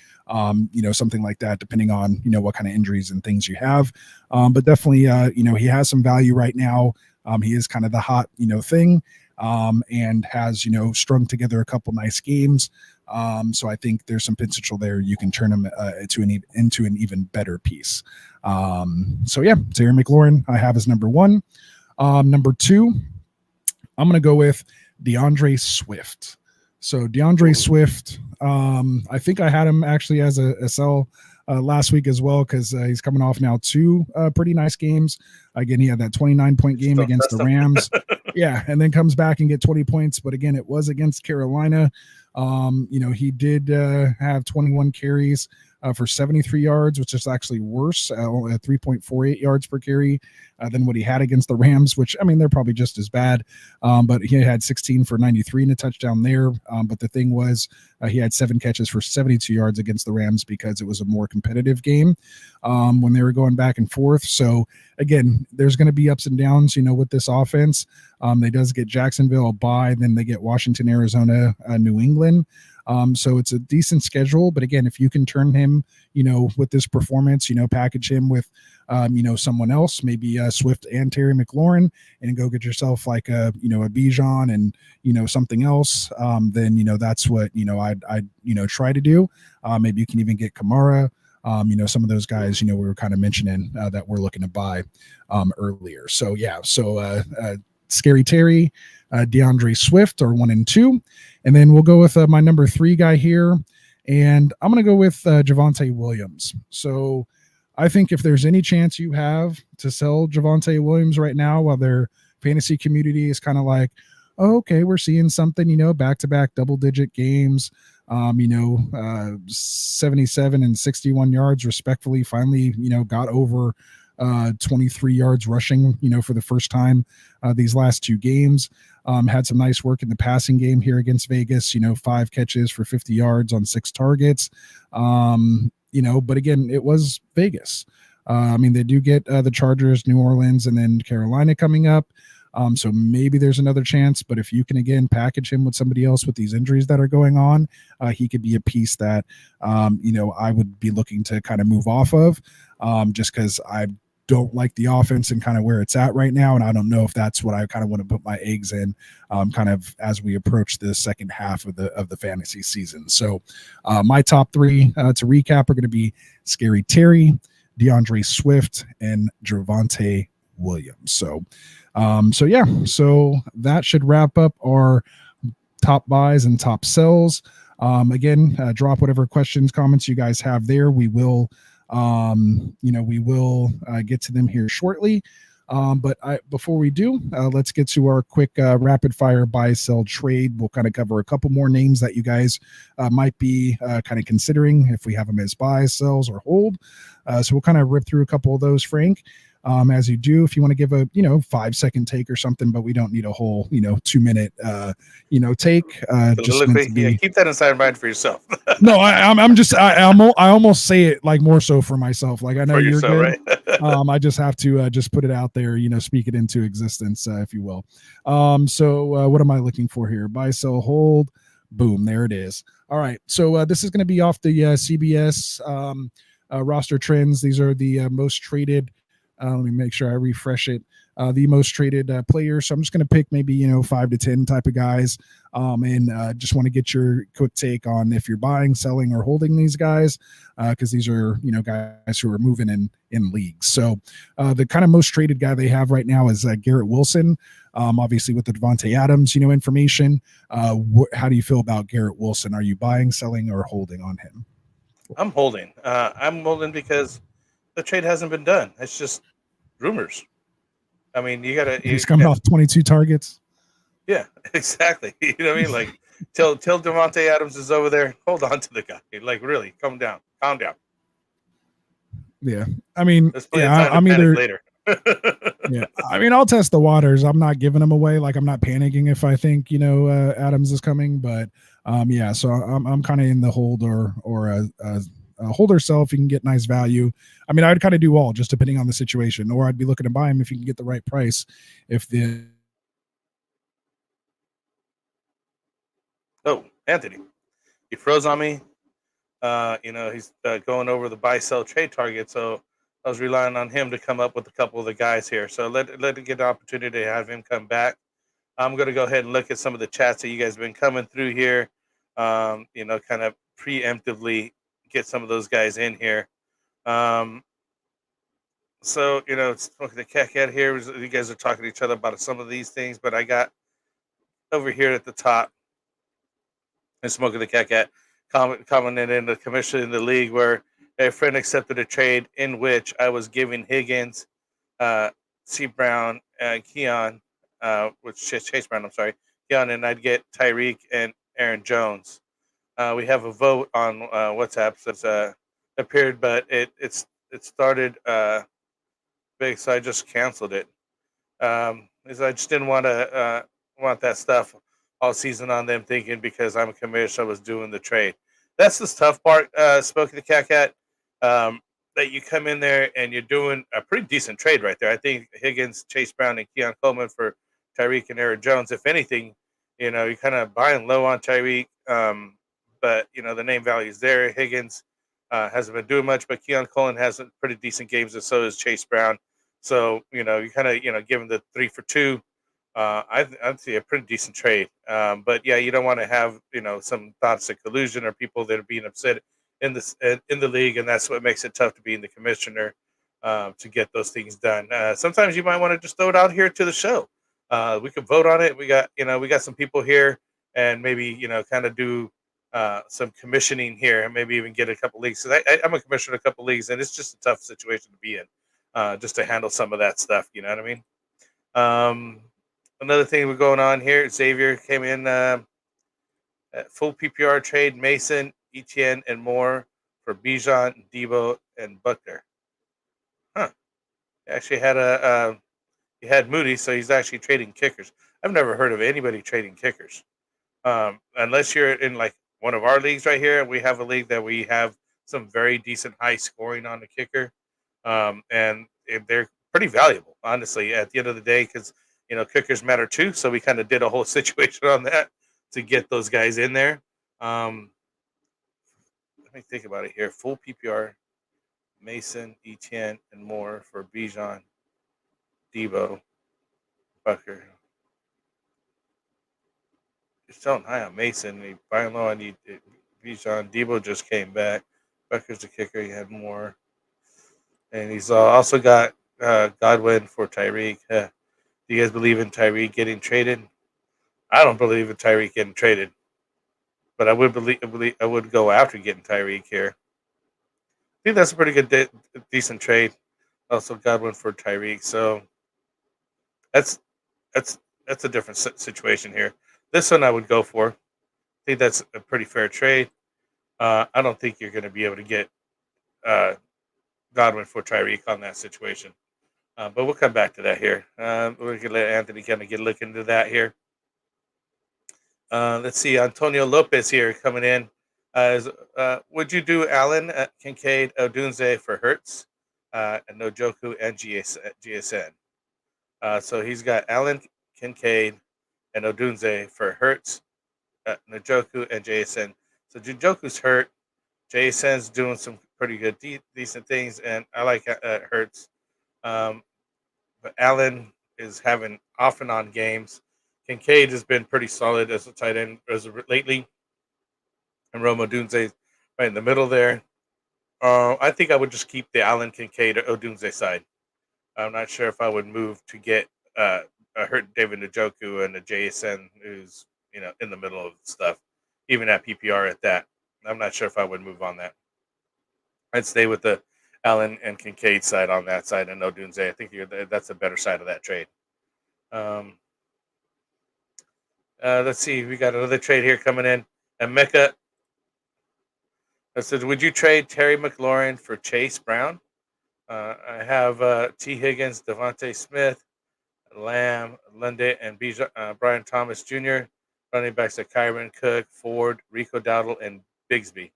something like that, depending on, what kind of injuries and things you have. But definitely, he has some value right now. He is kind of the hot, thing, and has, strung together a couple nice games. So I think there's some potential there. You can turn him into an even better piece. So yeah, Terry McLaurin, I have as number 1. Number 2, I'm going to go with DeAndre Swift. So DeAndre Swift, I think I had him actually as a sell last week as well, because he's coming off now 2 pretty nice games. Again, he had that 29-point game against the Rams. Yeah, and then comes back and get 20 points. But again, it was against Carolina. He did have 21 carries for 73 yards, which is actually worse, at 3.48 yards per carry than what he had against the Rams, which, I mean, they're probably just as bad. But he had 16 for 93 and a touchdown there. But the thing was, he had 7 catches for 72 yards against the Rams because it was a more competitive game when they were going back and forth. So again, there's going to be ups and downs, with this offense. They does get Jacksonville a bye, then they get Washington, Arizona, New England. So it's a decent schedule, but again, if you can turn him, with this performance, package him with, someone else, maybe Swift and Terry McLaurin, and go get yourself like a Bijan and, something else, then, that's what, I'd try to do. Maybe you can even get Kamara, some of those guys, we were kind of mentioning that we're looking to buy earlier. So yeah, Scary Terry, DeAndre Swift are 1 and 2. And then we'll go with my number 3 guy here. And I'm going to go with Javonte Williams. So I think if there's any chance you have to sell Javonte Williams right now, while their fantasy community is kind of like, oh, okay, we're seeing something, back-to-back double-digit games, 77 and 61 yards respectfully, finally, got over 23 yards rushing, for the first time these last 2 games. Had some nice work in the passing game here against Vegas, 5 catches for 50 yards on 6 targets. But again, it was Vegas. I mean, they do get the Chargers, New Orleans, and then Carolina coming up. So maybe there's another chance, but if you can again package him with somebody else with these injuries that are going on, he could be a piece that I would be looking to kind of move off of, just because I don't like the offense and kind of where it's at right now, and I don't know if that's what I kind of want to put my eggs in, kind of as we approach the second half of the fantasy season. So my top three to recap are going to be Scary Terry, DeAndre Swift, and Javonte Williams. So that should wrap up our top buys and top sells. Again, drop whatever questions, comments you guys have there. We will get to them here shortly. But before we do, let's get to our quick rapid fire buy, sell, trade. We'll kind of cover a couple more names that you guys might be kind of considering if we have them as buys, sells, or hold. So we'll kind of rip through a couple of those, Frank. As you do, if you want to give a 5-second take or something, but we don't need a whole 2-minute take. Just keep that inside mind for yourself. No, I almost say it like more so for myself. Like I know you're good. Right? I just have to just put it out there, speak it into existence, if you will. So what am I looking for here? Buy, sell, hold. Boom, there it is. All right. So this is going to be off the CBS roster trends. These are the most traded. Let me make sure I refresh it. The most traded players. So I'm just going to pick maybe 5 to 10 type of guys, and just want to get your quick take on if you're buying, selling, or holding these guys, because these are guys who are moving in leagues. So the kind of most traded guy they have right now is Garrett Wilson. Obviously with the Devontae Adams information. How do you feel about Garrett Wilson? Are you buying, selling, or holding on him? I'm holding. I'm holding because the trade hasn't been done. It's just rumors. I mean, he's coming off 22 targets. Yeah, exactly. You know what I mean? Like, till Devontae Adams is over there, hold on to the guy. Like, really, calm down. Yeah, I mean, I'm either later. Yeah, I mean, I'll test the waters. I'm not giving him away. Like, I'm not panicking if I think Adams is coming, but yeah. So I'm kind of in the hold or hold or sell if you can get nice value. I mean, I'd kind of do all, just depending on the situation, or I'd be looking to buy him if you can get the right price. Oh, Anthony, he froze on me. He's going over the buy, sell, trade target. So I was relying on him to come up with a couple of the guys here. So let it get the opportunity to have him come back. I'm going to go ahead and look at some of the chats that you guys have been coming through here. Kind of preemptively get some of those guys in here. Smoking the cat here. You guys are talking to each other about some of these things, but I got over here at the top and Smoking the cat commented in the commission in the league where a friend accepted a trade in which I was giving Higgins, C. Brown, Keon, Chase Brown, I'm sorry, Keon, and I'd get Tyreek and Aaron Jones. We have a vote on WhatsApp that's appeared, but it started big, so I just canceled it. Because I just didn't want that stuff all season on them, thinking because I'm a commissioner I was doing the trade. That's the tough part, Smoking the cat, that you come in there and you're doing a pretty decent trade right there. I think Higgins, Chase Brown, and Keon Coleman for Tyreek and Aaron Jones. If anything, you're kind of buying low on Tyreek, but the name value is there. Higgins hasn't been doing much, but Keon Coleman has pretty decent games, and so does Chase Brown. So you kind of giving the 3 for 2. I'd see a pretty decent trade. But yeah, you don't want to have some thoughts of collusion or people that are being upset in the league, and that's what makes it tough to be in the commissioner to get those things done. Sometimes you might want to just throw it out here to the show. We could vote on it. We got some people here, and maybe kind of do some commissioning here, and maybe even get a couple leagues. So I'm a commissioner in a couple leagues, and it's just a tough situation to be in, just to handle some of that stuff. You know what I mean? Another thing we're going on here, Xavier came in at full PPR trade, Mason, Etienne, and more for Bijan, Debo, and Butker. Huh. He actually had he had Moody, so he's actually trading kickers. I've never heard of anybody trading kickers. Unless you're in like one of our leagues right here. We have a league that we have some very decent high scoring on the kicker, and they're pretty valuable, honestly, at the end of the day, because kickers matter too. So we kind of did a whole situation on that to get those guys in there. Let me think about it here. Full PPR, Mason, Etienne, and more for Bijan, Debo, Bucker. It's selling high on Mason. Buying low on Bijan. Debo just came back. Bucker's the kicker. He had more. And he's also got Godwin for Tyreek. Do you guys believe in Tyreek getting traded? I don't believe in Tyreek getting traded, but I would I would go after getting Tyreek here. I think that's a pretty good, decent trade. Also, Godwin for Tyreek. So that's that's a different situation here. This one I would go for. I think that's a pretty fair trade. I don't think you're going to be able to get Godwin for Tyreek on that situation. But we'll come back to that here. We're going to let Anthony kind of get a look into that here. Let's see. Antonio Lopez here coming in. Would you do Allen, Kincaid, Odunze for Hurts, and Njoku and GSN? So he's got Allen, Kincaid, and Odunze for Hurts, Njoku, and JSN. So Njoku's hurt. JSN's doing some pretty good, decent things, and I like Hurts. But Allen is having off and on games. Kincaid has been pretty solid as a tight end lately. And Rome Odunze right in the middle there. I think I would just keep the Allen, Kincaid, or Odunze side. I'm not sure if I would move to get a hurt David Njoku and a JSN who's in the middle of stuff, even at PPR at that. I'm not sure if I would move on that. I'd stay with the Allen and Kincaid side on that side and Odunze. I think that's a better side of that trade. Let's see. We got another trade here coming in. And Mecca says, would you trade Terry McLaurin for Chase Brown? I have T. Higgins, Devontae Smith, Lamb, Lundy, and Brian Thomas Jr. Running backs at Kyron, Cook, Ford, Rico Dowdle, and Bigsby.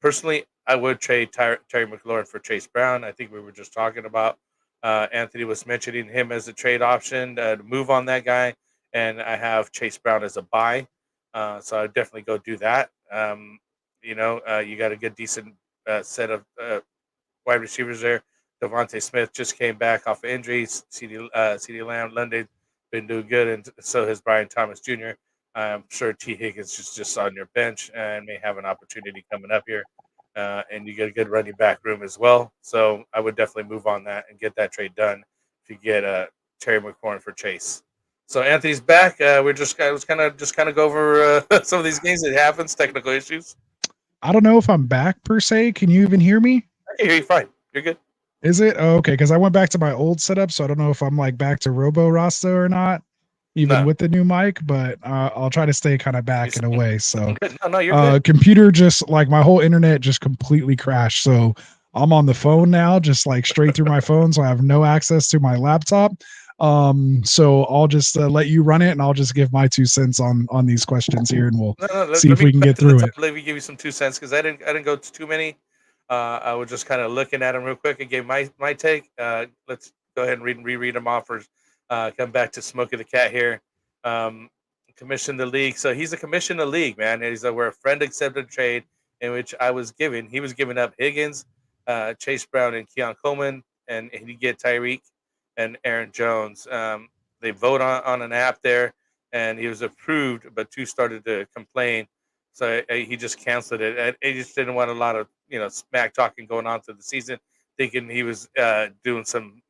Personally, I would trade Terry McLaurin for Chase Brown. I think we were just talking about Anthony was mentioning him as a trade option to move on that guy, and I have Chase Brown as a buy. So I'd definitely go do that. You got a good, decent set of wide receivers there. Devontae Smith just came back off of injuries. CD Lamb, Lundy been doing good, and so has Brian Thomas Jr. I'm sure T. Higgins is just on your bench and may have an opportunity coming up here. And you get a good running back room as well. So I would definitely move on that and get that trade done if you get Terry McLaurin for Chase. So Anthony's back. We're just kind of go over some of these games. It happens, technical issues. I don't know if I'm back per se. Can you even hear me? I can hear you fine. You're good. Is it? Oh, okay, because I went back to my old setup, so I don't know if I'm like back to Robo Rasta or not, even with the new mic, but I'll try to stay kind of back in a way. So no, you're good. Computer just like my whole internet just completely crashed. So I'm on the phone now, just like straight through my phone. So I have no access to my laptop. So I'll just let you run it, and I'll just give my 2 cents on these questions here, and we'll see if we can get through it. Let me give you some 2 cents because I didn't go too many. I was just kind of looking at them real quick and gave my take. Let's go ahead and reread them off. Or come back to Smokey the Cat here. Commission the league. So he's a commission the league, man. He's where a friend accepted a trade in which he was giving up Higgins, Chase Brown, and Keon Coleman, and he get Tyreek and Aaron Jones. They vote on an app there, and he was approved, but 2 started to complain. So he just canceled it. He just didn't want a lot of smack talking going on through the season, thinking he was doing some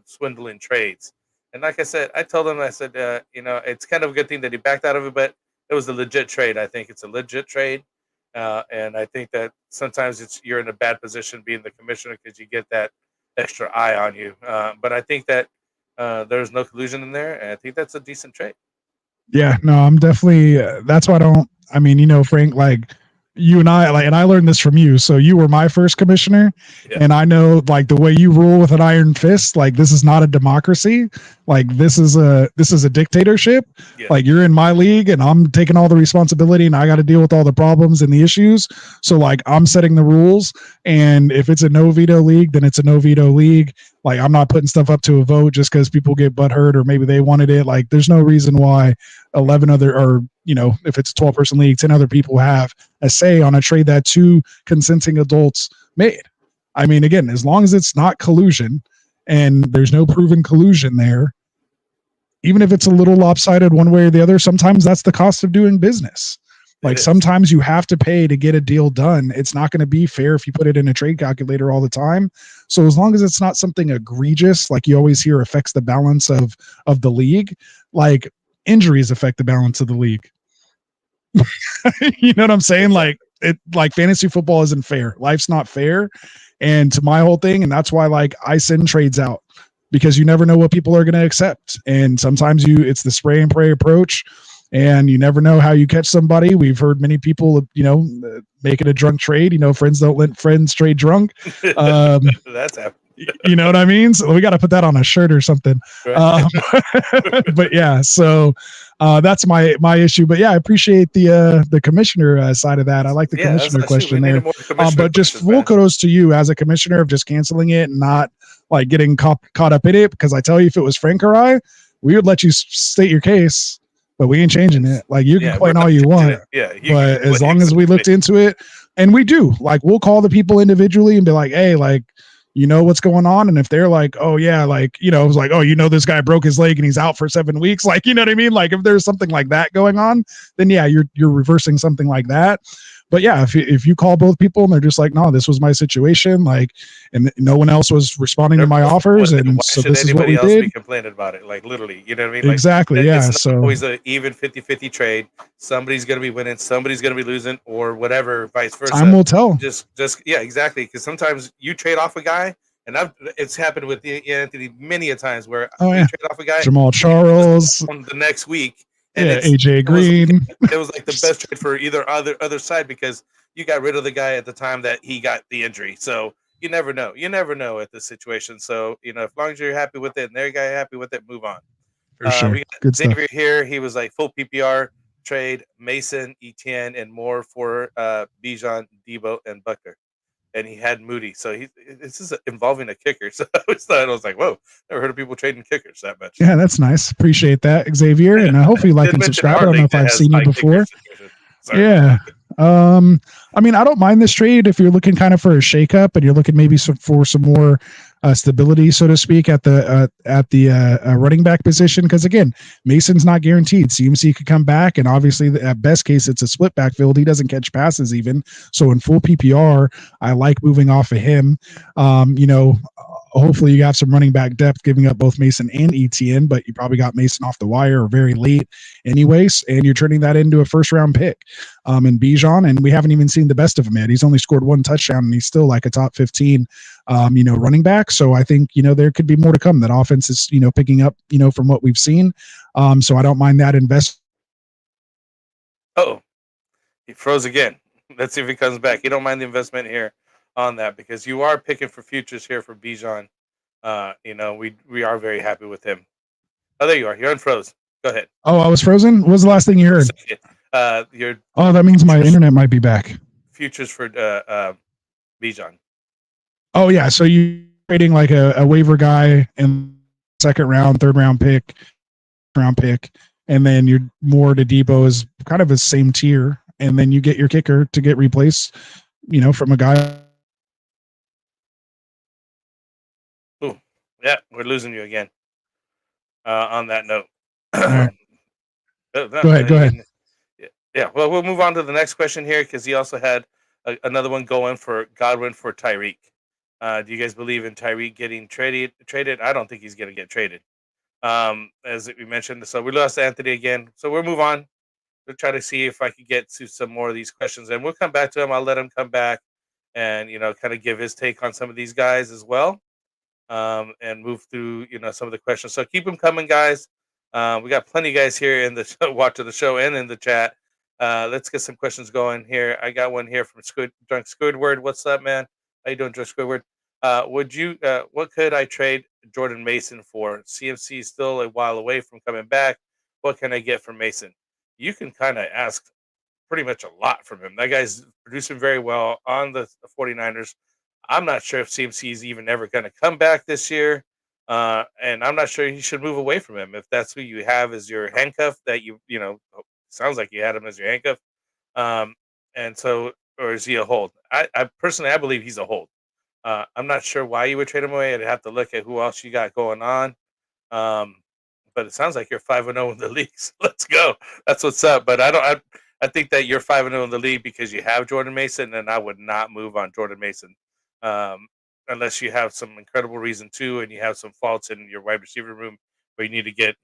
swindling trades. And like I said, I told him, I said, it's kind of a good thing that he backed out of it, but it was a legit trade. I think it's a legit trade, and I think that sometimes you're in a bad position being the commissioner because you get that extra eye on you. But I think that there's no collusion in there, and I think that's a decent trade. Yeah, no, I'm definitely. That's why I don't. I mean, Frank, like you and I and I learned this from you. So you were my first commissioner, and I know like the way you rule with an iron fist. Like this is not a democracy. Like this is a dictatorship. Yeah. Like you're in my league, and I'm taking all the responsibility, and I got to deal with all the problems and the issues. So like I'm setting the rules, and if it's a no veto league, then it's a no veto league. Like I'm not putting stuff up to a vote just because people get butthurt or maybe they wanted it. Like there's no reason why 11 other or if it's a 12-person league, 10 other people have a say on a trade that 2 consenting adults made. I mean, again, as long as it's not collusion and there's no proven collusion there, even if it's a little lopsided one way or the other, sometimes that's the cost of doing business. Like sometimes you have to pay to get a deal done. It's not going to be fair if you put it in a trade calculator all the time. So as long as it's not something egregious, like you always hear affects the balance of the league, like injuries affect the balance of the league. You know what I'm saying? Like fantasy football isn't fair. Life's not fair. And to my whole thing, and that's why like I send trades out, because you never know what people are going to accept. And sometimes it's the spray and pray approach. And you never know how you catch somebody. We've heard many people, making a drunk trade. Friends don't let friends trade drunk. That's happening. You know what I mean? So we got to put that on a shirt or something. Right. But yeah, so that's my issue. But yeah, I appreciate the commissioner side of that. I like the commissioner question there. But just full kudos to you as a commissioner of just canceling it and not like getting caught up in it. Because I tell you, if it was Frank or I, we would let you state your case. But we ain't changing it. Like you can complain all you want. But as long as we looked into it, and we do, like we'll call the people individually and be like, hey, like, what's going on? And if they're like, oh yeah, like, it was like, oh, this guy broke his leg and he's out for 7 weeks. Like, you know what I mean? Like if there's something like that going on, then yeah, you're reversing something like that. But yeah, if you call both people and they're just like, no, this was my situation, like, and no one else was responding to my offers, and so this is what we did. Be complaining about it, like literally, you know what I mean? Like, exactly, yeah. It's so always an even 50-50 trade. Somebody's gonna be winning, somebody's gonna be losing, or whatever, vice versa. Time will tell. Just yeah, exactly. Because sometimes you trade off a guy, and it's happened with Anthony many a times where you trade off a guy, Jamal Charles, on the next week. And AJ Green. It was like the best trade for either other side, because you got rid of the guy at the time that he got the injury. So you never know. You never know at this situation. So as long as you're happy with it and their guy happy with it, move on. For sure. We got Good Xavier stuff. here. He was like full PPR trade, Mason, Etienne, and more for Bijan, Debo, and Buckner. And he had Moody. So this is involving a kicker. So I was like, whoa, never heard of people trading kickers that much. Yeah, that's nice. Appreciate that, Xavier. And hopefully you like and subscribe. I don't know if I've seen you before. Yeah. I mean, I don't mind this trade if you're looking kind of for a shakeup and you're looking maybe for some more stability, so to speak, at the running back position. Because again, Mason's not guaranteed. CMC could come back, and obviously, at best case, it's a split backfield. He doesn't catch passes even. So in full PPR, I like moving off of him. Hopefully you have some running back depth, giving up both Mason and Etienne, but you probably got Mason off the wire or very late anyways, and you're turning that into a first-round pick in Bijan, and we haven't even seen the best of him yet. He's only scored 1 touchdown, and he's still like a top 15, running back. So I think, there could be more to come. That offense is, picking up, from what we've seen. So I don't mind that investment. Oh, he froze again. Let's see if he comes back. You don't mind the investment here on that, because you are picking for futures here for Bijan. We are very happy with him. Oh, there you are. You're unfroze. Go ahead. Oh, I was frozen? What was the last thing you heard? That means my internet might be back. Futures for Bijan. Oh, yeah. So you trading like a waiver guy in second round, third round pick, and then you're more to Debo is kind of the same tier. And then you get your kicker to get replaced, from a guy. Oh, yeah, we're losing you again. On that note. Right. Go ahead. Yeah, well, we'll move on to the next question here, because he also had another one going for Godwin for Tyreek. Do you guys believe in Tyreek getting traded? I don't think he's going to get traded. As we mentioned, so we lost Anthony again. So we'll move on. We'll try to see if I could get to some more of these questions, and we'll come back to him. I'll let him come back and kind of give his take on some of these guys as well, and move through some of the questions. So keep them coming, guys. We got plenty of guys here in the watching the show and in the chat. Let's get some questions going here. I got one here from Drunk Squidward. What's up, man? How you doing, Drunk Squidward? What could I trade Jordan Mason for? CMC is still a while away from coming back. What can I get from Mason? You can kind of ask pretty much a lot from him. That guy's producing very well on the 49ers. I'm not sure if CMC is even ever going to come back this year. And I'm not sure you should move away from him if that's who you have as your handcuff. That sounds like you had him as your handcuff. And so, or is he a hold? I personally, I believe he's a hold. I'm not sure why you would trade him away. I'd have to look at who else you got going on. But it sounds like you're 5-0 in the league. So let's go. That's what's up. But I think that you're 5-0 in the league because you have Jordan Mason, and I would not move on Jordan Mason. Unless you have some incredible reason to, and you have some faults in your wide receiver room where you need to get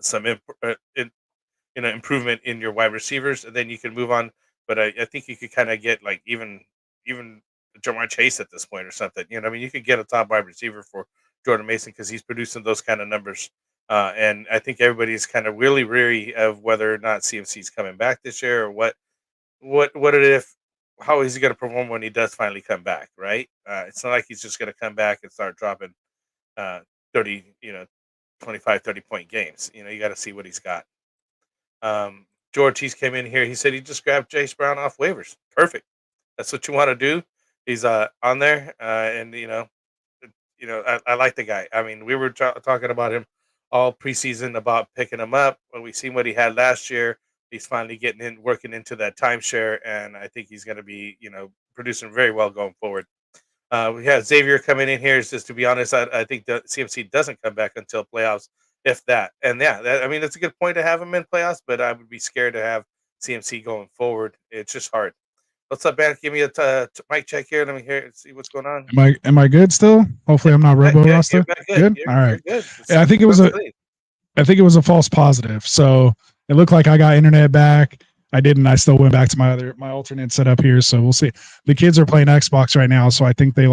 some improvement in your wide receivers, and then you can move on. But I think you could kind of get like even Jamar Chase at this point or something. You could get a top wide receiver for Jordan Mason because he's producing those kind of numbers. And I think everybody's kind of really weary of whether or not CMC is coming back this year or how is he going to perform when he does finally come back, right? It's not like he's just going to come back and start dropping 30, 25, 30-point games. You got to see what he's got. George, he's came in here. He said he just grabbed Chase Brown off waivers. Perfect. That's what you want to do. He's on there, and I like the guy. I mean, we were talking about him all preseason about picking him up. When we seen what he had last year, he's finally working into that timeshare, and I think he's going to be, producing very well going forward. We have Xavier coming in here. Just to be honest, I think that CMC doesn't come back until playoffs, if that. And yeah, it's a good point to have him in playoffs, but I would be scared to have CMC going forward. It's just hard. What's up, man? Give me a mic check here. Let me see what's going on. Am I good still? Hopefully, I'm not Robo Rasta. Good. All right. Good. Yeah, I think it was a false positive. So it looked like I got internet back. I didn't. I still went back to my alternate setup here. So we'll see. The kids are playing Xbox right now, so I think they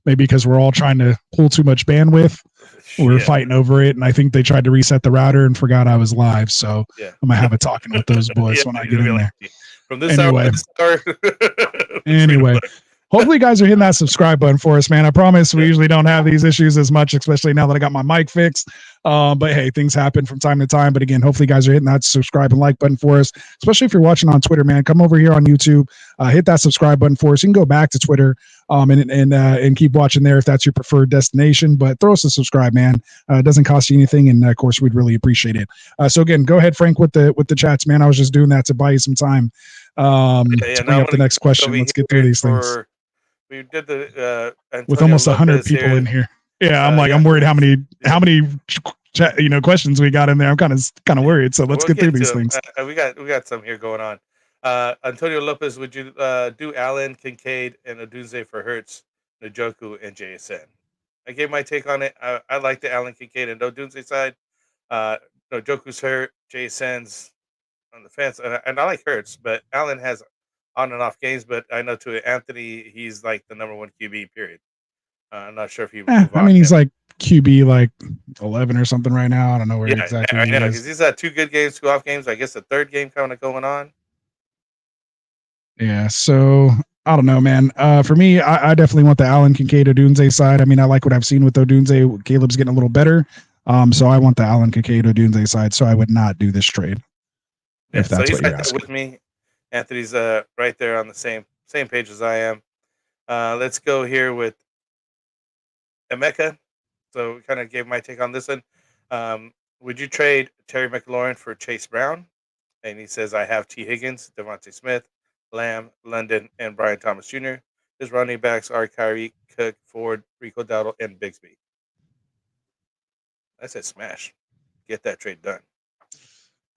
maybe because we're all trying to pull too much bandwidth, we're fighting over it. And I think they tried to reset the router and forgot I was live. So I'm gonna have a talking with those boys when I get in there. From this hour. Anyway, hopefully you guys are hitting that subscribe button for us, man. I promise we usually don't have these issues as much, especially now that I got my mic fixed. But hey, things happen from time to time. But again, hopefully you guys are hitting that subscribe and like button for us, especially if you're watching on Twitter, man. Come over here on YouTube, hit that subscribe button for us. You can go back to Twitter and keep watching there if that's your preferred destination. But throw us a subscribe, man. It doesn't cost you anything, and of course, we'd really appreciate it. So again, go ahead, Frank, with the chats, man. I was just doing that to buy you some time. To bring up the next question. Let's get through these things. We did the with almost 100 people in here. Yeah, I'm worried how many questions we got in there. I'm kind of worried. So let's get through these things. We got some here going on. Antonio Lopez, would you do Allen, Kincaid, and Odunze for Hurts, Njoku, and JSN? I gave my take on it. I like the Allen, Kincaid, and Odunze side. Njoku's hurt. JSN's on the fence, and I like Hurts, but Allen has on and off games. But I know to Anthony, he's like the number one QB. Period. I'm not sure if he. He's like QB 11 or something right now. I don't know where exactly. Yeah, because he's had 2 good games, 2 off games. I guess the third game kind of going on. Yeah, so I don't know, man. For me, I definitely want the Allen, Kincaid, Odunze side. I mean, I like what I've seen with Odunze. Caleb's getting a little better. So I want the Allen, Kincaid, Odunze side. So I would not do this trade. If that's what you're asking. With me, Anthony's right there on the same page as I am. Let's go here with Emeka. So we kind of gave my take on this one. Would you trade Terry McLaurin for Chase Brown? And he says, I have T. Higgins, Devontae Smith, Lamb, London, and Brian Thomas Jr. His running backs are Kyrie, Cook, Ford, Rico Dowdle, and Bigsby. I said smash. Get that trade done.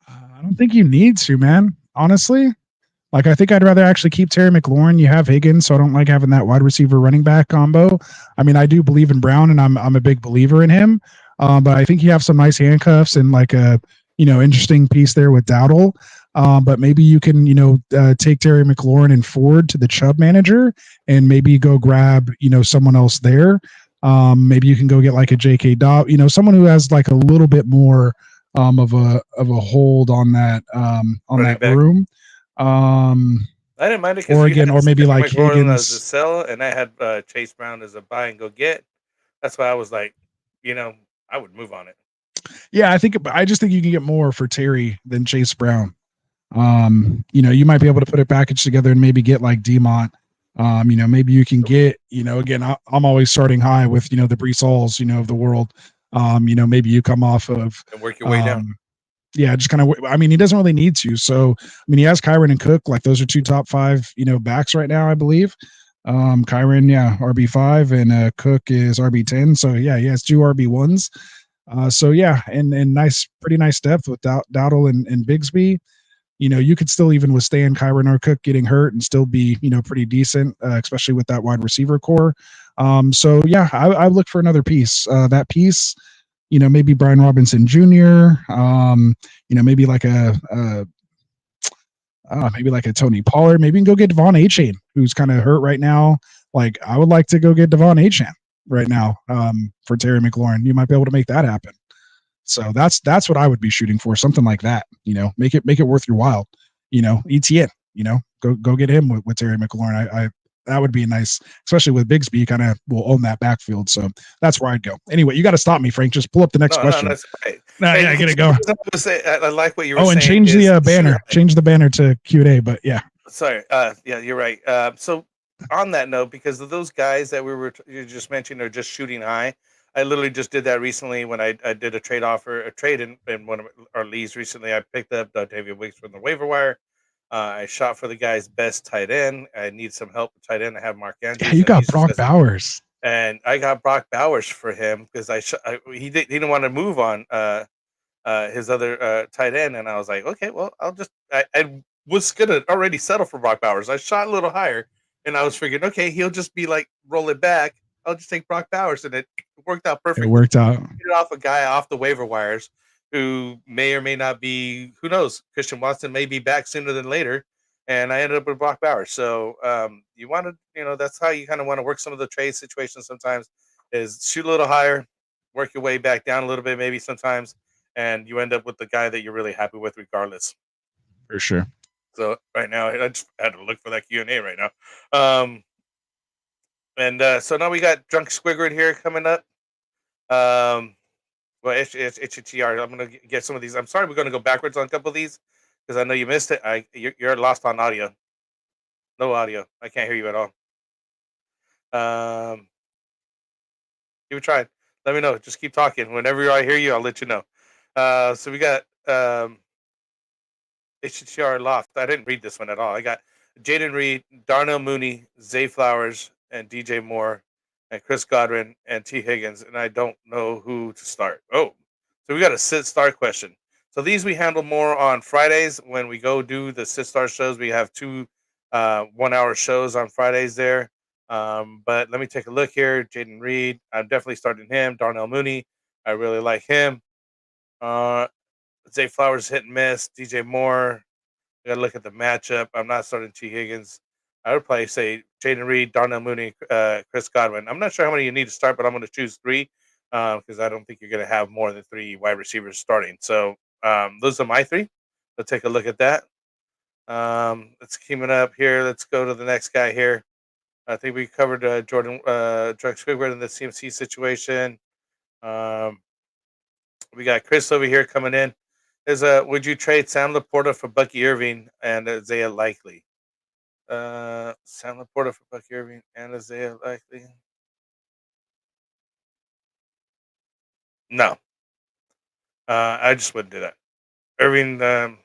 I don't think you need to, man. Honestly, I think I'd rather actually keep Terry McLaurin. You have Higgins, so I don't like having that wide receiver running back combo. I mean, I do believe in Brown, and I'm a big believer in him. But I think you have some nice handcuffs and a interesting piece there with Dowdle. But maybe you can take Terry McLaurin and Ford to the Chubb manager, and maybe go grab someone else there. Maybe you can go get a J.K. Dobb, someone who has a little bit more of a hold on that Running back. room. I didn't mind it Or because you again, had or maybe like McLaurin as a Higgins. sell, and I had Chase Brown as a buy and go get. That's why I was like, I would move on it. Yeah, I just think you can get more for Terry than Chase Brown. You might be able to put a package together and maybe get like Demont. Maybe you can get, again, I'm always starting high with, the Breece Halls, of the world. Maybe you come off of And work your way down. yeah, just kind of. I mean, he doesn't really need to. So, I mean, he has Kyron and Cook. Like those are 2 top 5, backs right now, I believe. Kyron, yeah, RB5, and Cook is RB10. So yeah, he has 2 RB1s. So yeah, and pretty nice depth with Dowdle and Bigsby. You could still even withstand Kyron or Cook getting hurt and still be, pretty decent, especially with that wide receiver core. So yeah, I look for another piece. That piece, maybe Brian Robinson Jr. Maybe like maybe like a Tony Pollard. Maybe you can go get Devon Achane, who's kind of hurt right now. Like I would like to go get Devon Achane right now for Terry McLaurin. You might be able to make that happen. So that's what I would be shooting for, something like that. Make it worth your while. Etienne. Go get him with Terry McLaurin. I that would be nice, especially with Bigsby. Kind of will own that backfield. So that's where I'd go. Anyway, you got to stop me, Frank. Just pull up the next question. No, that's right. No, yeah, get it going. I like what you were saying. Oh, and change the banner. Change the banner to Q&A. But yeah. Sorry. Yeah, you're right. So on that note, because of those guys that you just mentioned are just shooting high. I literally just did that recently when I did a trade in one of our leagues recently. I picked up David Wicks from the waiver wire. I shot for the guy's best tight end. I need some help with tight end. I have Mark Andrews. Yeah, you got Brock Bowers. And I got Brock Bowers for him because he didn't want to move on his other tight end. And I was like, okay, well, I was going to already settle for Brock Bowers. I shot a little higher and I was figuring, okay, he'll just be like, roll it back. I'll just take Brock Bowers. And it worked out perfect. It worked out. Get off a guy off the waiver wires who may or may not be, who knows? Christian Watson may be back sooner than later. And I ended up with Brock Bowers. So you want to, that's how you kind of want to work some of the trade situations sometimes is shoot a little higher, work your way back down a little bit maybe sometimes, and you end up with the guy that you're really happy with regardless. For sure. So right now, I just had to look for that Q&A right now. So now we got Drunk Squidward here coming up. Well, it's HTR. I'm going to get some of these. I'm sorry we're going to go backwards on a couple of these because I know you missed it. You're lost on audio. No audio. I can't hear you at all. Give it a try. Let me know. Just keep talking. Whenever I hear you, I'll let you know. So we got HTR Loft. I didn't read this one at all. I got Jaden Reed, Darnell Mooney, Zay Flowers, and DJ Moore, and Chris Godwin, and T. Higgins, and I don't know who to start. Oh, so we got a sit-start question. So these we handle more on Fridays when we go do the sit-start shows. We have 2 1-hour shows on Fridays there. But let me take a look here. Jaden Reed, I'm definitely starting him. Darnell Mooney, I really like him. Zay Flowers hit and miss. DJ Moore, I got to look at the matchup. I'm not starting T. Higgins. I would probably say Jaden Reed, Darnell Mooney, Chris Godwin. I'm not sure how many you need to start, but I'm going to choose 3 because I don't think you're going to have more than 3 wide receivers starting. So those are my 3. Let's take a look at that. Let's keep it up here. Let's go to the next guy here. I think we covered Drunk Squidward in the CMC situation. We got Chris over here coming in. Would you trade Sam Laporta for Bucky Irving and Isaiah Likely? Sam Laporta for Bucky Irving and Isaiah Likely. No. I just wouldn't do that. Irving, I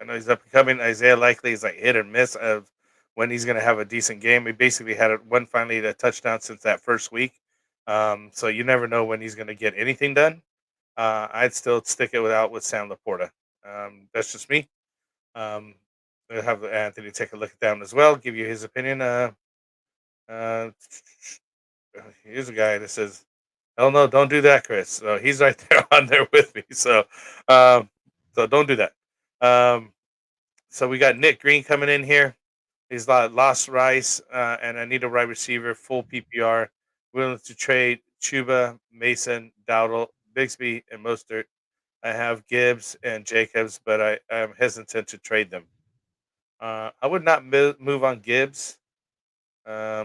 know he's up and coming. Isaiah Likely is like hit or miss of when he's going to have a decent game. He basically had finally a touchdown since that first week. So you never know when he's going to get anything done. I'd still stick it with Sam Laporta. That's just me. We'll have Anthony take a look at that one as well, give you his opinion. Here's a guy that says, "Oh no, don't do that, Chris." So he's right there on there with me. So don't do that. So we got Nick Green coming in here. He's lost Rice, and I need a wide receiver, full PPR, willing to trade Chuba, Mason, Dowdle, Bigsby, and Mostert. I have Gibbs and Jacobs, but I am hesitant to trade them. I would not move on Gibbs. Yeah,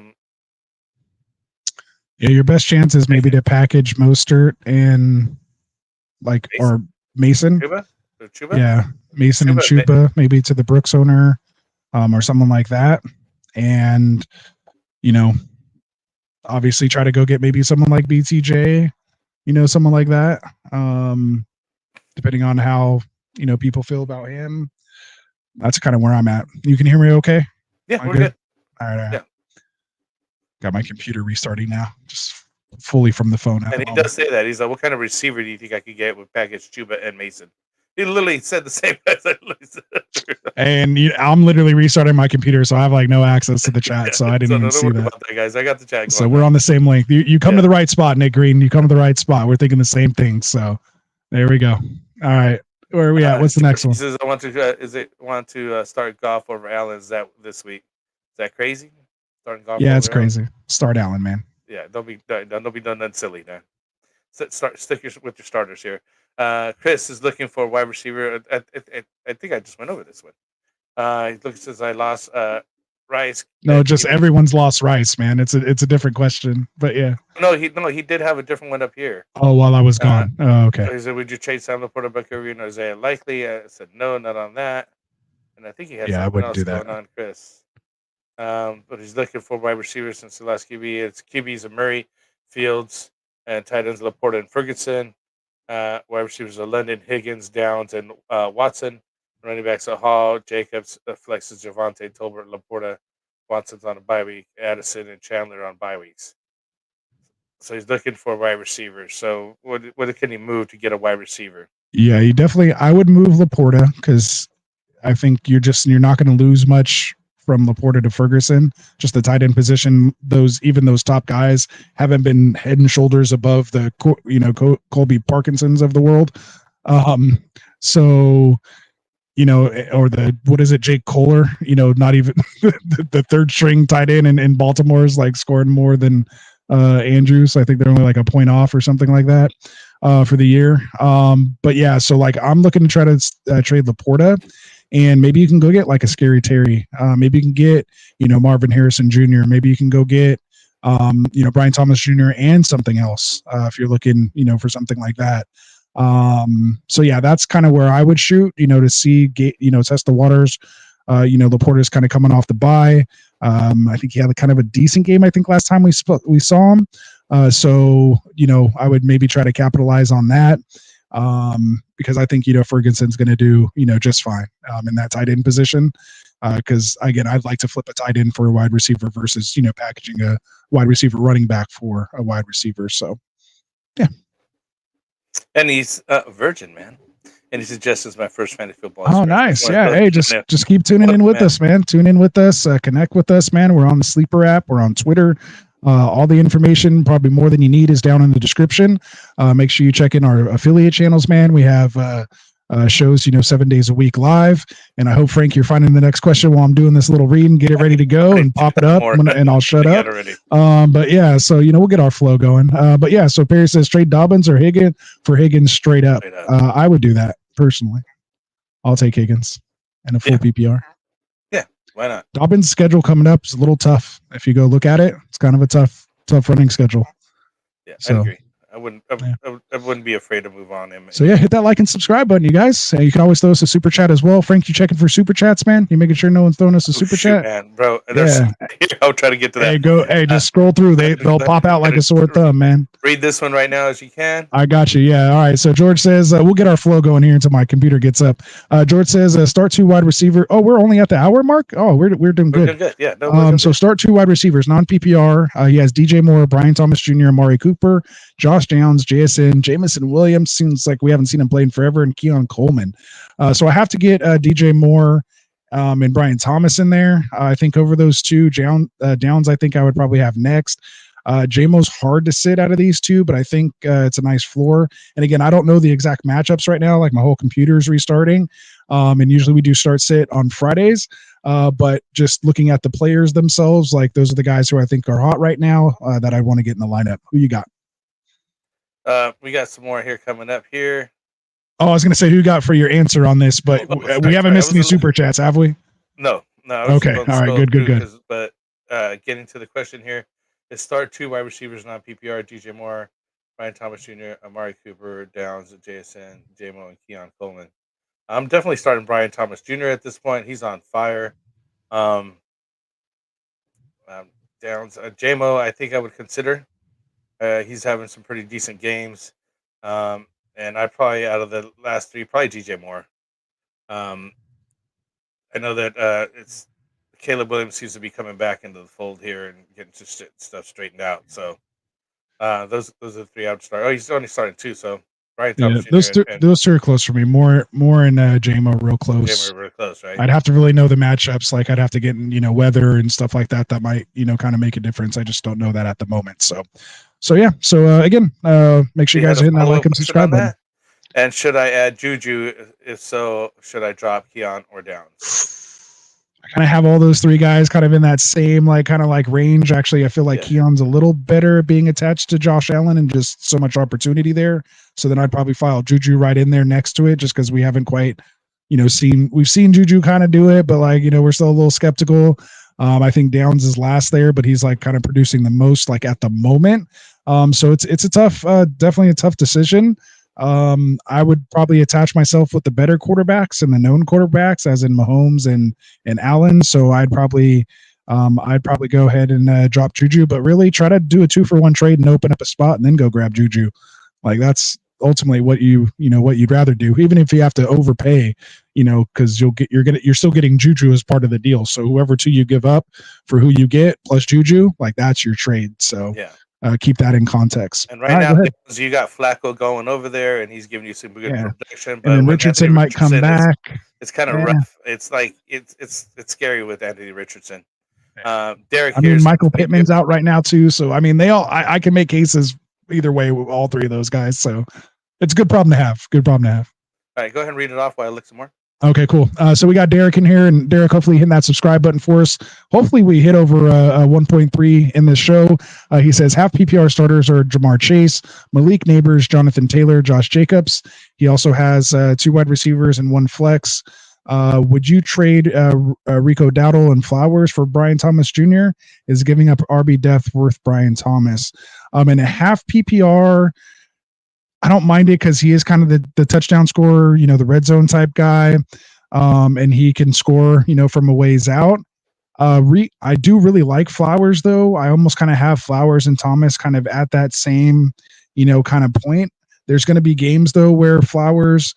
your best chance is maybe to package Mostert and or Mason. Chuba? Yeah, Mason and Chuba, maybe to the Brooks owner, or someone like that. And, obviously try to go get maybe someone like BTJ, someone like that. Depending on how, people feel about him. That's kind of where I'm at. You can hear me okay? Yeah, we're good. All right. Yeah. Got my computer restarting now, just fully from the phone. And he does say that. He's like, what kind of receiver do you think I could get with package Chuba and Mason? He literally said the same as I said. And I'm literally restarting my computer, so I have no access to the chat, so I didn't even see that. About that, guys. I got the chat going. So we're on the same link. You come to the right spot, Nick Green. You come to the right spot. We're thinking the same thing. So there we go. All right. Where are we at? What's the next one? He says, I want to start Goff over Allen. Is that this week? Is that crazy? Starting Goff? Yeah, it's crazy. Start Allen, man. Yeah, don't be done nothing silly, man. Stick with your starters here. Chris is looking for a wide receiver. I think I just went over this one. He looks says I lost Rice. No, just everyone's lost Rice, man. It's a different question, but yeah. No, he did have a different one up here. Oh, while I was gone. Oh, okay. He said, "Would you trade Sam Laporta, Buckaroo, and Isaiah Likely?" I said, "No, not on that." And I think he had something else going on, Chris. But he's looking for wide receivers since the last QB. It's QBs of Murray, Fields, and tight ends Laporta and Ferguson. Wide receivers are London, Higgins, Downs, and Watson. Running backs are Hall, Jacobs, flexes Javonte, Tolbert, Laporta, Watson's on a bye week, Addison and Chandler on bye weeks. So he's looking for a wide receiver. So what can he move to get a wide receiver? Yeah, I would move Laporta because I think you're not going to lose much from Laporta to Ferguson. Just the tight end position, those top guys haven't been head and shoulders above the Colby Parkinsons of the world. Or Jake Kohler, not even the third string tight end in Baltimore is scoring more than Andrews. I think they're only a point off or something like that for the year. But yeah, so I'm looking to try to trade Laporta, and maybe you can go get a Scary Terry. Maybe you can get, Marvin Harrison Jr. Maybe you can go get, Brian Thomas Jr. and something else if you're looking, for something like that. So yeah, that's kind of where I would shoot, to see, test the waters. Laporta's kind of coming off the bye. I think he had kind of a decent game, I think, last time we saw him. So, I would maybe try to capitalize on that. Because I think, Ferguson's going to do, just fine, in that tight end position. Cause again, I'd like to flip a tight end for a wide receiver versus, packaging a wide receiver running back for a wide receiver. So yeah. And he's a virgin, man. And he suggests it's my first fantasy football. Oh, nice. Yeah. Hey, just keep tuning in with us, man. Tune in with us. Connect with us, man. We're on the Sleeper app. We're on Twitter. All the information, probably more than you need, is down in the description. Make sure you check in our affiliate channels, man. We have shows, 7 days a week live. And I hope, Frank, you're finding the next question while I'm doing this little read and get it ready to go and pop it up and I'll shut up. But yeah, so, we'll get our flow going. But yeah, so Perry says trade Dobbins or Higgins for Higgins straight up. I would do that personally. I'll take Higgins and a full PPR. Yeah, why not? Dobbins' schedule coming up is a little tough. If you go look at it, it's kind of a tough running schedule. Yeah, so, I agree. I wouldn't be afraid to move on him. So yeah, hit that like and subscribe button, you guys. You can always throw us a super chat as well. Frank, you checking for super chats, man? You making sure no one's throwing us a super chat, man, bro? I'll try to get to that. Hey, just scroll through. They'll pop out like a sore thumb, man. Read this one right now as you can. I got you. Yeah. All right. So George says we'll get our flow going here until my computer gets up. George says start 2 wide receiver. Oh, we're only at the hour mark. Oh, we're doing good. We're doing good. Yeah. No, so start 2 wide receivers, non PPR. He has DJ Moore, Brian Thomas Jr., Amari Cooper, Josh Downs, JSN, Jamison Williams. Seems like we haven't seen him playing forever, and Keon Coleman. So I have to get DJ Moore and Brian Thomas in there. I think over those two, Downs, I think I would probably have next. JMO's hard to sit out of these two, but I think it's a nice floor. And again, I don't know the exact matchups right now. Like my whole computer's restarting. And usually we do start sit on Fridays. But just looking at the players themselves, like those are the guys who I think are hot right now that I want to get in the lineup. Who you got? We got some more here coming up here. Oh, I was going to say who you got for your answer on this, but we haven't missed any super chats, have we? No. I was Okay. All right. Good. But getting to the question here, is start 2 wide receivers non PPR: DJ Moore, Brian Thomas Jr., Amari Cooper, Downs, JSN, JMO, and Keon Coleman. I'm definitely starting Brian Thomas Jr. at this point. He's on fire. Downs, JMO, I think I would consider. He's having some pretty decent games. And I probably, out of the last 3, probably DJ Moore. I know that it's Caleb Williams seems to be coming back into the fold here and getting stuff straightened out. So those are the 3 I would start. Oh, he's only starting 2, so Brian Thomas Jr. Those 2 are close for me. More and JMO real close. JMO real close, right? I'd have to really know the matchups. Like I'd have to get in, weather and stuff like that. That might, kind of make a difference. I just don't know that at the moment. So yeah. So again, make sure you guys hit that like and subscribe button. And should I add Juju? If so, should I drop Keon or Downs? I kind of have all those 3 guys kind of in that same kind of range. Actually, I feel like Keon's a little better being attached to Josh Allen and just so much opportunity there. So then I'd probably file Juju right in there next to it, just because we haven't quite, we've seen Juju kind of do it, but we're still a little skeptical. I think Downs is last there, but he's kind of producing the most at the moment. So it's a tough, definitely a tough decision. I would probably attach myself with the better quarterbacks and the known quarterbacks, as in Mahomes and Allen. So I'd probably go ahead and drop Juju, but really try to do a 2-for-1 trade and open up a spot and then go grab Juju. That's ultimately what what you'd rather do, even if you have to overpay, because you're still getting Juju as part of the deal. So whoever 2 you give up for who you get plus Juju, that's your trade. So yeah. Keep that in context. And right now, you got Flacco going over there, and he's giving you some good protection. But and then Richardson might come back. It's kind of rough. It's it's scary with Anthony Richardson. Derek. Michael Pittman's out right now too. So they all. I can make cases either way with all 3 of those guys. So it's a good problem to have. All right, go ahead and read it off while I look some more. Okay, cool. So we got Derek in here, and Derek, hopefully hitting that subscribe button for us. Hopefully we hit over 1.3 in this show. He says half PPR starters are Jamar Chase, Malik Neighbors, Jonathan Taylor, Josh Jacobs. He also has 2 wide receivers and 1 flex. Would you trade Rico Dowdle and Flowers for Brian Thomas Jr.? Is giving up RB depth worth Brian Thomas? And a half PPR, I don't mind it because he is kind of the touchdown scorer, the red zone type guy, and he can score, from a ways out. I do really like Flowers, though. I almost kind of have Flowers and Thomas kind of at that same, kind of point. There's going to be games, though, where Flowers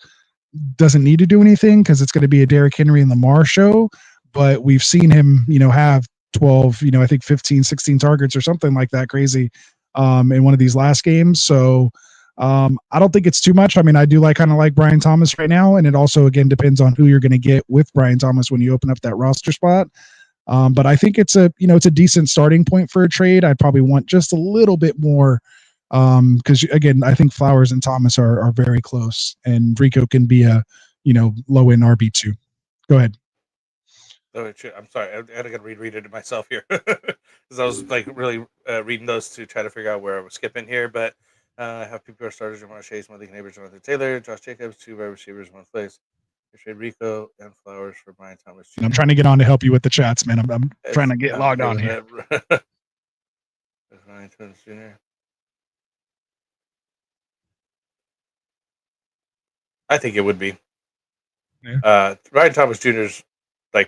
doesn't need to do anything because it's going to be a Derrick Henry and Lamar show, but we've seen him, have 12, I think 15, 16 targets or something like that crazy in one of these last games. So I don't think it's too much. I do kind of like Brian Thomas right now, and it also again depends on who you're going to get with Brian Thomas when you open up that roster spot. But I think it's a decent starting point for a trade. I'd probably want just a little bit more because again, I think Flowers and Thomas are very close, and Rico can be a low end RB2. Go ahead. Oh, I'm sorry. I got to reread it myself here because I was really reading those to try to figure out where I was skipping here, but. Have PPR starters: Jamar Chase, Malik Neighbors, Jonathan Taylor, Josh Jacobs, 2 wide receivers, 1 place. Trade Rico and Flowers for Brian Thomas Jr. I'm trying to get on to help you with the chats, man. I'm trying to get logged on here. Brian Thomas Jr. I think it would be. Yeah. Brian Thomas Jr. is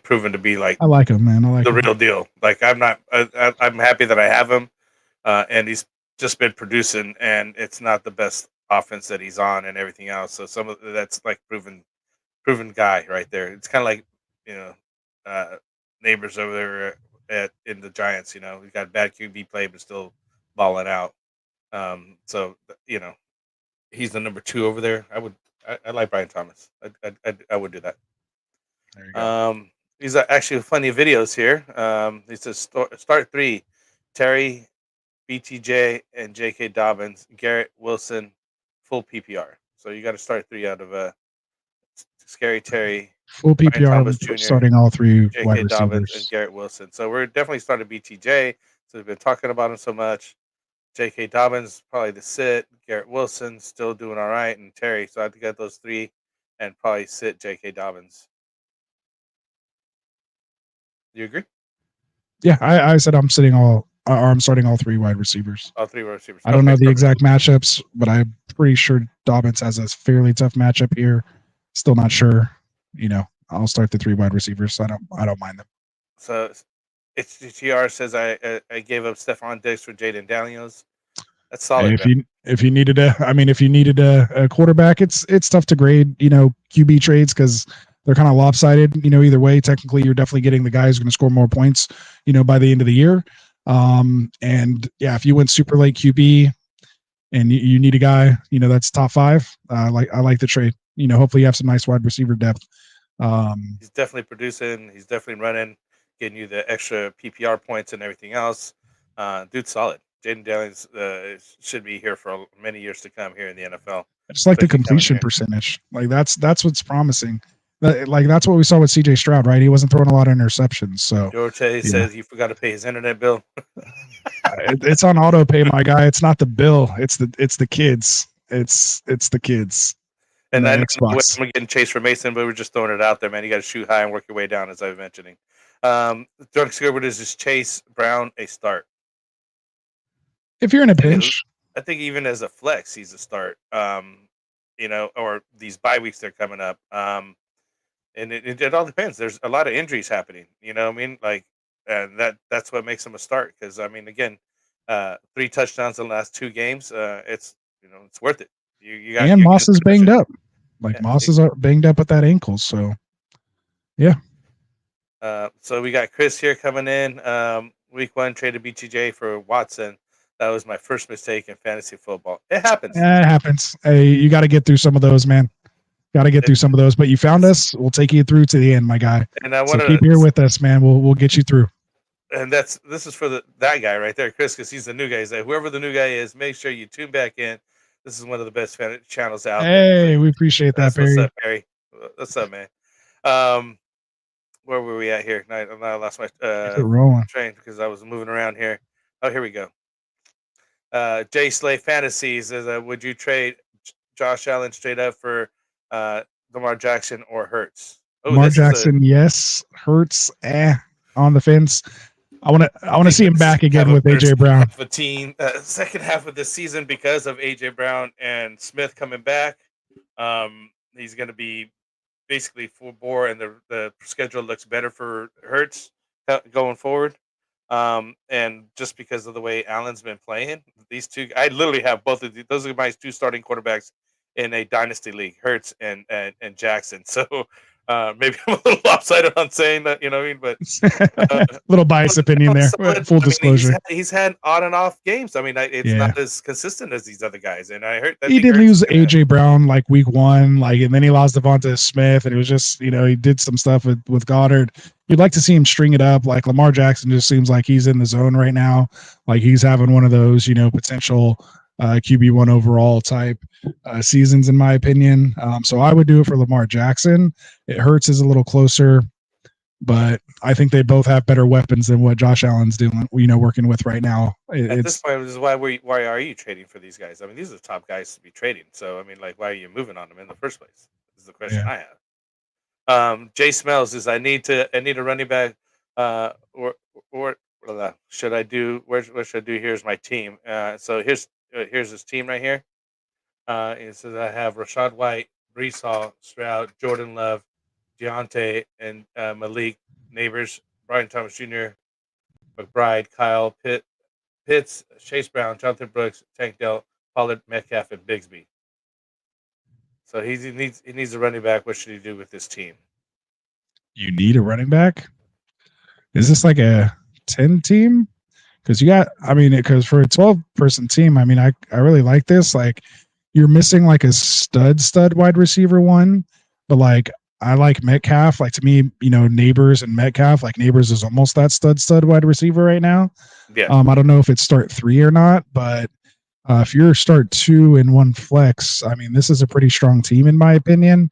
proven to be I like him, man. I like the him. real deal. I'm happy that I have him, and he's just been producing, and it's not the best offense that he's on and everything else. So some of that's proven guy right there. It's kind of Neighbors over there in the Giants. We got bad QB play, but still balling out. So he's the number 2 over there. I like Brian Thomas. I would do that. There you go. These are actually plenty of videos here. He says start 3, Terry, BTJ, and J.K. Dobbins, Garrett Wilson, full PPR. So you got to start 3 out of Scary Terry, full PPR, Jr., starting all 3 J.K. wide Dobbins, receivers. and Garrett Wilson. So we're definitely starting BTJ. So we've been talking about him so much. J.K. Dobbins, probably the sit. Garrett Wilson, still doing all right. And Terry. So I think I got those three and probably sit J.K. Dobbins. You agree? Yeah, I said I'm starting all 3 wide receivers. All 3 wide receivers. I don't know the exact matchups, but I'm pretty sure Dobbins has a fairly tough matchup here. Still not sure. I'll start the 3 wide receivers. So I don't mind them. So it's TR says I gave up Stephon Diggs for Jaden Daniels. That's solid. If you needed a quarterback, it's tough to grade QB trades because they're kind of lopsided. Either way, technically you're definitely getting the guy who's going to score more points. By the end of the year. And yeah, if you went super late QB and you need a guy, that's top 5. I like the trade. Hopefully you have some nice wide receiver depth. He's definitely producing. He's definitely running, getting you the extra PPR points and everything else. Dude's solid. Jaden Daniels should be here for many years to come here in the NFL. I just like the completion percentage. Like that's what's promising. Like that's what we saw with CJ Stroud, right? He wasn't throwing a lot of interceptions. So George says you forgot to pay his internet bill. It's on auto pay, my guy. It's not the bill. It's the kids. It's the kids. And I know I'm getting chased for Mason, but we're just throwing it out there, man. You got to shoot high and work your way down, as I was mentioning. Drunk Squidward is Chase Brown a start? If you're in a pinch, I think even as a flex, he's a start. Or these bye weeks they're coming up. And it all depends. There's a lot of injuries happening. You know what I mean? Like, and that's what makes him a start. Because I mean, again, 3 touchdowns in the last 2 games. It's worth it. You got. And Moss is banged up. Like Moss is banged up with that ankle. So, yeah. So we got Chris here coming in. Week 1 traded BTJ for Watson. That was my first mistake in fantasy football. It happens. Yeah, it happens. Hey, you got to get through some of those, man. Got to get through some of those, but you found us. We'll take you through to the end, my guy. And I want to keep here with us, man. We'll get you through. And this is for that guy right there, Chris, because he's the new guy. He's like, whoever the new guy is, make sure you tune back in. This is one of the best channels out there. Hey, we appreciate that, Barry. What's up, Barry? What's up, man? Where were we at here? I lost my train because I was moving around here. Oh, here we go. Jay Slay Fantasy says, would you trade Josh Allen straight up for Lamar Jackson or Hurts? Lamar Jackson, yes. Hurts, on the fence. I want to see him back again with AJ Brown. Second half of the season because of AJ Brown and Smith coming back. He's going to be basically full bore, and the schedule looks better for Hurts going forward. And just because of the way Allen's been playing, these two, I literally have both of these. Those are my 2 starting quarterbacks in a dynasty league, Hurts and Jackson. So maybe I'm a little lopsided on saying that, you know what I mean? But little biased opinion there. Full disclosure. He's had on and off games. I mean, it's not as consistent as these other guys. And I heard that he did lose AJ Brown like week 1, and then he lost Devonta Smith, and it was just he did some stuff with Goddard. You'd like to see him string it up. Like Lamar Jackson just seems like he's in the zone right now. Like he's having one of those potential QB1 overall type seasons, in my opinion. So I would do it for Lamar Jackson. It Hurts is a little closer, but I think they both have better weapons than what Josh Allen's doing, working with right now. At this point, this is why are you trading for these guys? I mean, these are the top guys to be trading. So I mean, why are you moving on them in the first place? This is the question I have. Jay Smells is I need a running back, or should I do? What should I do? Here's my team. So here's his team right here. It says I have Rashad White, Breece Hall, Stroud, Jordan Love, Deontay, and Malik Neighbors, Brian Thomas Jr., McBride, Kyle Pitts, Chase Brown, Jonathan Brooks, Tank Dell, Pollard, Metcalf, and Bigsby. So he needs a running back. What should he do with this team? You need a running back? Is this like a 10 team? Because because for a 12-person team, I really like this. Like, you're missing like a stud wide receiver one, but I like Metcalf. Like, to me, Neighbors and Metcalf. Like, Neighbors is almost that stud wide receiver right now. Yeah. I don't know if it's start 3 or not, but if you're start 2 in 1 flex, this is a pretty strong team in my opinion.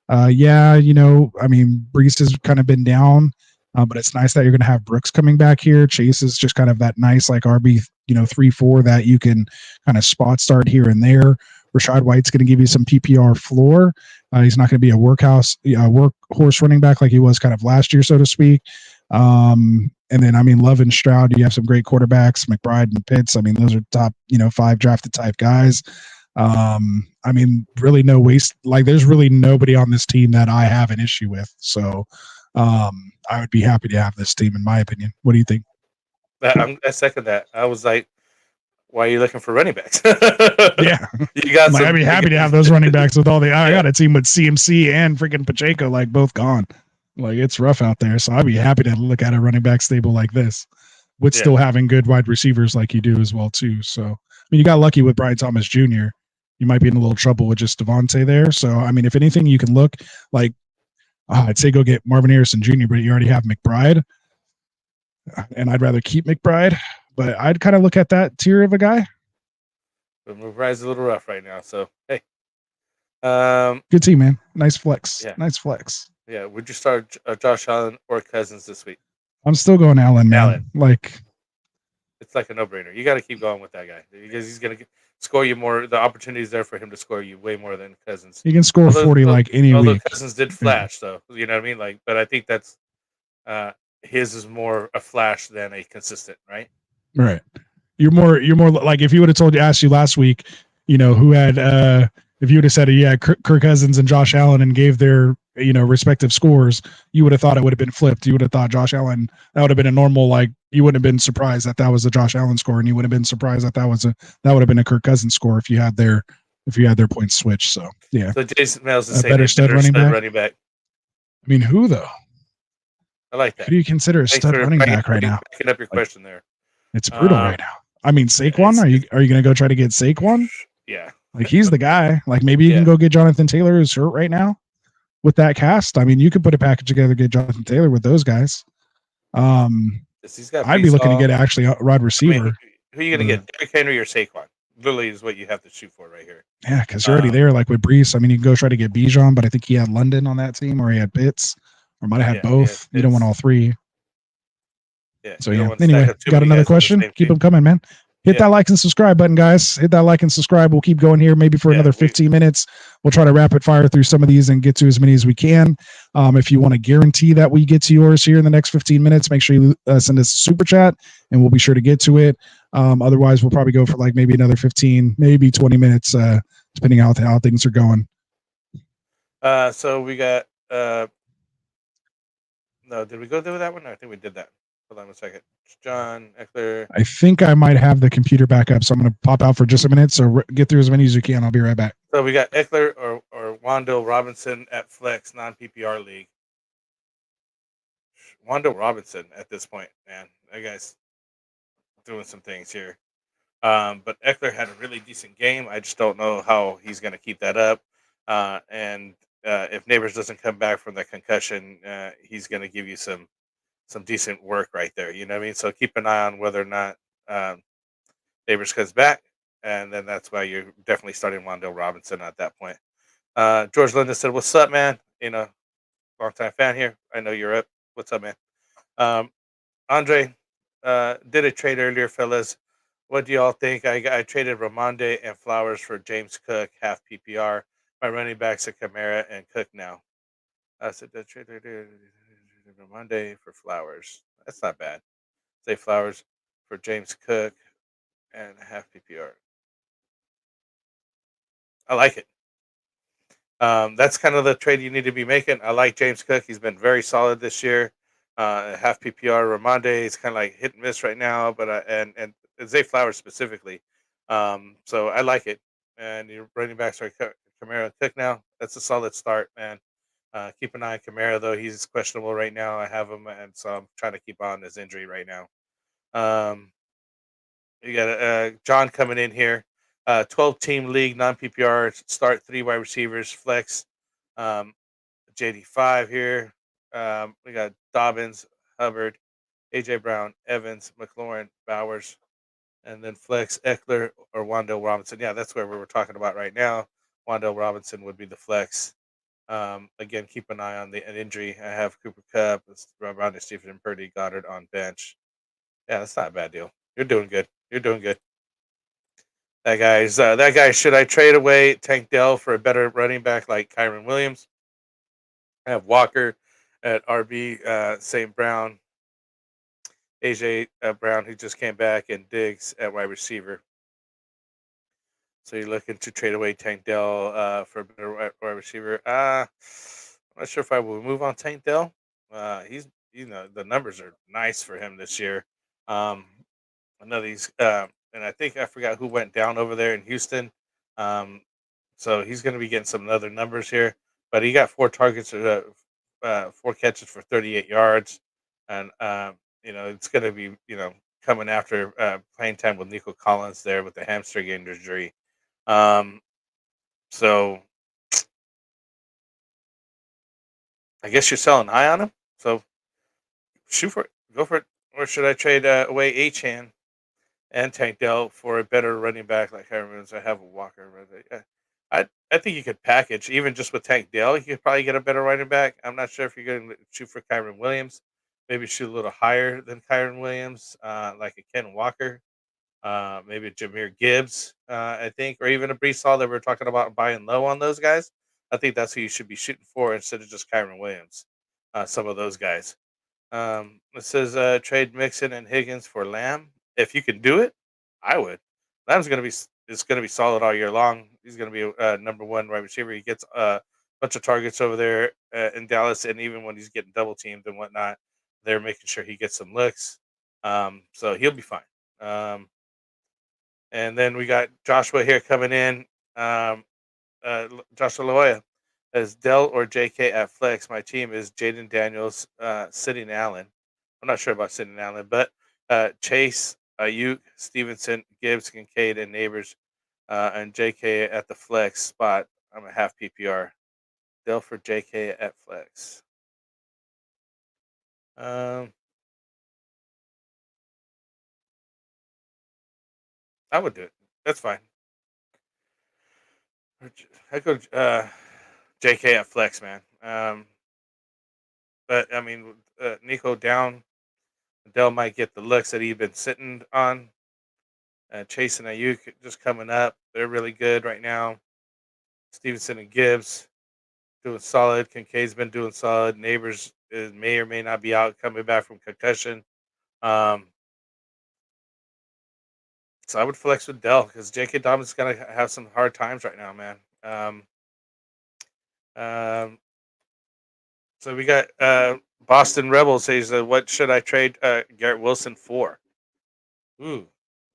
Breece has kind of been down. But it's nice that you're going to have Brooks coming back here. Chase is just kind of that nice like RB, 3-4 that you can kind of spot start here and there. Rashad White's going to give you some PPR floor. He's not going to be a workhorse running back like he was kind of last year, so to speak. And then, Love and Stroud, you have some great quarterbacks, McBride and Pitts. Those are top, 5 drafted type guys. Really no waste. Like, there's really nobody on this team that I have an issue with. So, I would be happy to have this team, in my opinion. What do you think? I second that. I was like, why are you looking for running backs? Yeah. You got I'd be happy to have those running backs with all the. I got a team with CMC and freaking Pacheco, like both gone. Like, it's rough out there. So I'd be happy to look at a running back stable like this with still having good wide receivers like you do as well, too. So, you got lucky with Brian Thomas Jr. You might be in a little trouble with just Devontae there. So, if anything, you can look like, I'd say go get Marvin Harrison Jr., but you already have McBride. And I'd rather keep McBride. But I'd kind of look at that tier of a guy. But McBride's a little rough right now. So, hey. Good team, man. Nice flex. Yeah. Nice flex. Yeah. Would you start Josh Allen or Cousins this week? I'm still going Allen, man. It's like a no-brainer. You got to keep going with that guy because he's going to score you more. The opportunity is there for him to score you way more than Cousins. He can score 40 any week. Cousins did flash, though. You know what I mean? But I think that's his is more a flash than a consistent, right? Right. You're more like, if you would have asked you last week, who had if you would have said, Kirk Cousins and Josh Allen and gave their respective scores, you would have thought it would have been flipped. You would have thought Josh Allen, that would have been a normal, like, you wouldn't have been surprised that was a Josh Allen score, and you would have been surprised that would have been a Kirk Cousins score if you had their points switched. So yeah. So Jason Mail's the same. Better stud running back. Who though? I like that. Who do you consider a stud running back right now? Picking up your question there. It's brutal right now. Saquon, are you going to go try to get Saquon? Yeah. Like, he's the guy. Like, maybe you can go get Jonathan Taylor, who's hurt right now with that cast. You could put a package together, get Jonathan Taylor with those guys. I'd be looking to get actually a wide receiver. Who are you going to get? Derrick Henry or Saquon? Literally is what you have to shoot for right here. Yeah, because you're already there. Like with Breece, you can go try to get Bijan, but I think he had London on that team, or he had Pitts, or might have had both. You don't want all three. Yeah. So anyway, got another question? Keep them coming, man. Hit that like and subscribe button, guys. Hit that like and subscribe. We'll keep going here maybe for another 15 minutes. We'll try to rapid fire through some of these and get to as many as we can. If you want to guarantee that we get to yours here in the next 15 minutes, make sure you send us a super chat and we'll be sure to get to it. Otherwise, we'll probably go for like maybe another 15, maybe 20 minutes, depending on how things are going. So we got, no, did we go through that one? I think we did that. Hold on a second. John Eckler. I think I might have the computer back up, so I'm going to pop out for just a minute. So get through as many as you can. I'll be right back. So we got Eckler or Wan'Dale Robinson at flex non-PPR league. Wan'Dale Robinson at this point, man. That guy's doing some things here. But Eckler had a really decent game. I just don't know how he's going to keep that up. And if Neighbors doesn't come back from the concussion, he's going to give you some decent work right there. You know what I mean? So keep an eye on whether or not Neighbors comes back. And then that's why you're definitely starting Wan'Dale Robinson at that point. George Linda said, "What's up, man? Long-time fan here. I know you're up. What's up, man?" Andre did a trade earlier, fellas. What do y'all think? I traded Ramonde and Flowers for James Cook, half PPR. My running backs are Kamara and Cook now. I said that trade Ramonde for Flowers. That's not bad. Say Flowers for James Cook and half PPR. I like it. That's kind of the trade you need to be making. I like James Cook. He's been very solid this year. Half PPR. Ramonde is kind of like hit and miss right now, but and Zay Flowers specifically. So I like it. And your running backs are Kamara and Cook now. That's a solid start, man. Keep an eye on Kamara, though. He's questionable right now. I have him, and so I'm trying to keep on his injury right now. You got John coming in here. 12-team league, non-PPR, start 3 wide receivers, flex. JD5 here. We got Dobbins, Hubbard, A.J. Brown, Evans, McLaurin, Bowers, and then flex Eckler or Wan'Dale Robinson. Yeah, that's where we were talking about right now. Wan'Dale Robinson would be the flex. Again, keep an eye on an injury. I have Cooper Kupp, Ronnie Stephen, and Purdy Goddard on bench. Yeah, that's not a bad deal. You're doing good. You're doing good. That guy. Should I trade away Tank Dell for a better running back like Kyron Williams? I have Walker at RB, St. Brown, AJ Brown, who just came back, and Diggs at wide receiver. So you're looking to trade away Tank Dell for a better wide receiver. I'm not sure if I will move on Tank Dell. He's the numbers are nice for him this year. I know these, and I think I forgot who went down over there in Houston. So he's going to be getting some other numbers here. But he got 4 targets, 4 catches for 38 yards, and it's going to be coming after playing time with Nico Collins there with the hamstring injury. So I guess you're selling high on him. So shoot for it, go for it. Or should I trade away Etienne and Tank Dell for a better running back like Kyron Williams? I have a Walker. I think you could package even just with Tank Dell. You could probably get a better running back. I'm not sure if you're going to shoot for Kyron Williams. Maybe shoot a little higher than Kyron Williams, like a Ken Walker. Maybe a Jahmyr Gibbs, I think, or even a Breece Hall that we're talking about buying low on those guys. I think that's who you should be shooting for instead of just Kyron Williams. Some of those guys. It says trade Mixon and Higgins for Lamb. If you can do it, I would. Lamb's going to be solid all year long. He's going to be number 1 wide receiver. He gets a bunch of targets over there in Dallas, and even when he's getting double teamed and whatnot, they're making sure he gets some looks. So he'll be fine. And then we got Joshua here coming in. Joshua Loya as Dell or JK at flex. My team is Jaden Daniels, Sidney Allen. I'm not sure about Sidney Allen, but Chase, Ayuk, Stevenson, Gibbs, Kincaid, and Neighbors, and JK at the flex spot. I'm a half PPR. Dell for JK at flex. I would do it. That's fine. I go JK at flex, man. But I mean, Nico down. Dell might get the looks that he's been sitting on. Chase and Ayuk just coming up. They're really good right now. Stevenson and Gibbs doing solid. Kincaid's been doing solid. Neighbors may or may not be out coming back from concussion. So I would flex with Dell because J.K. Dobbins is going to have some hard times right now, man. So we got Boston Rebel says, what should I trade Garrett Wilson for? Ooh,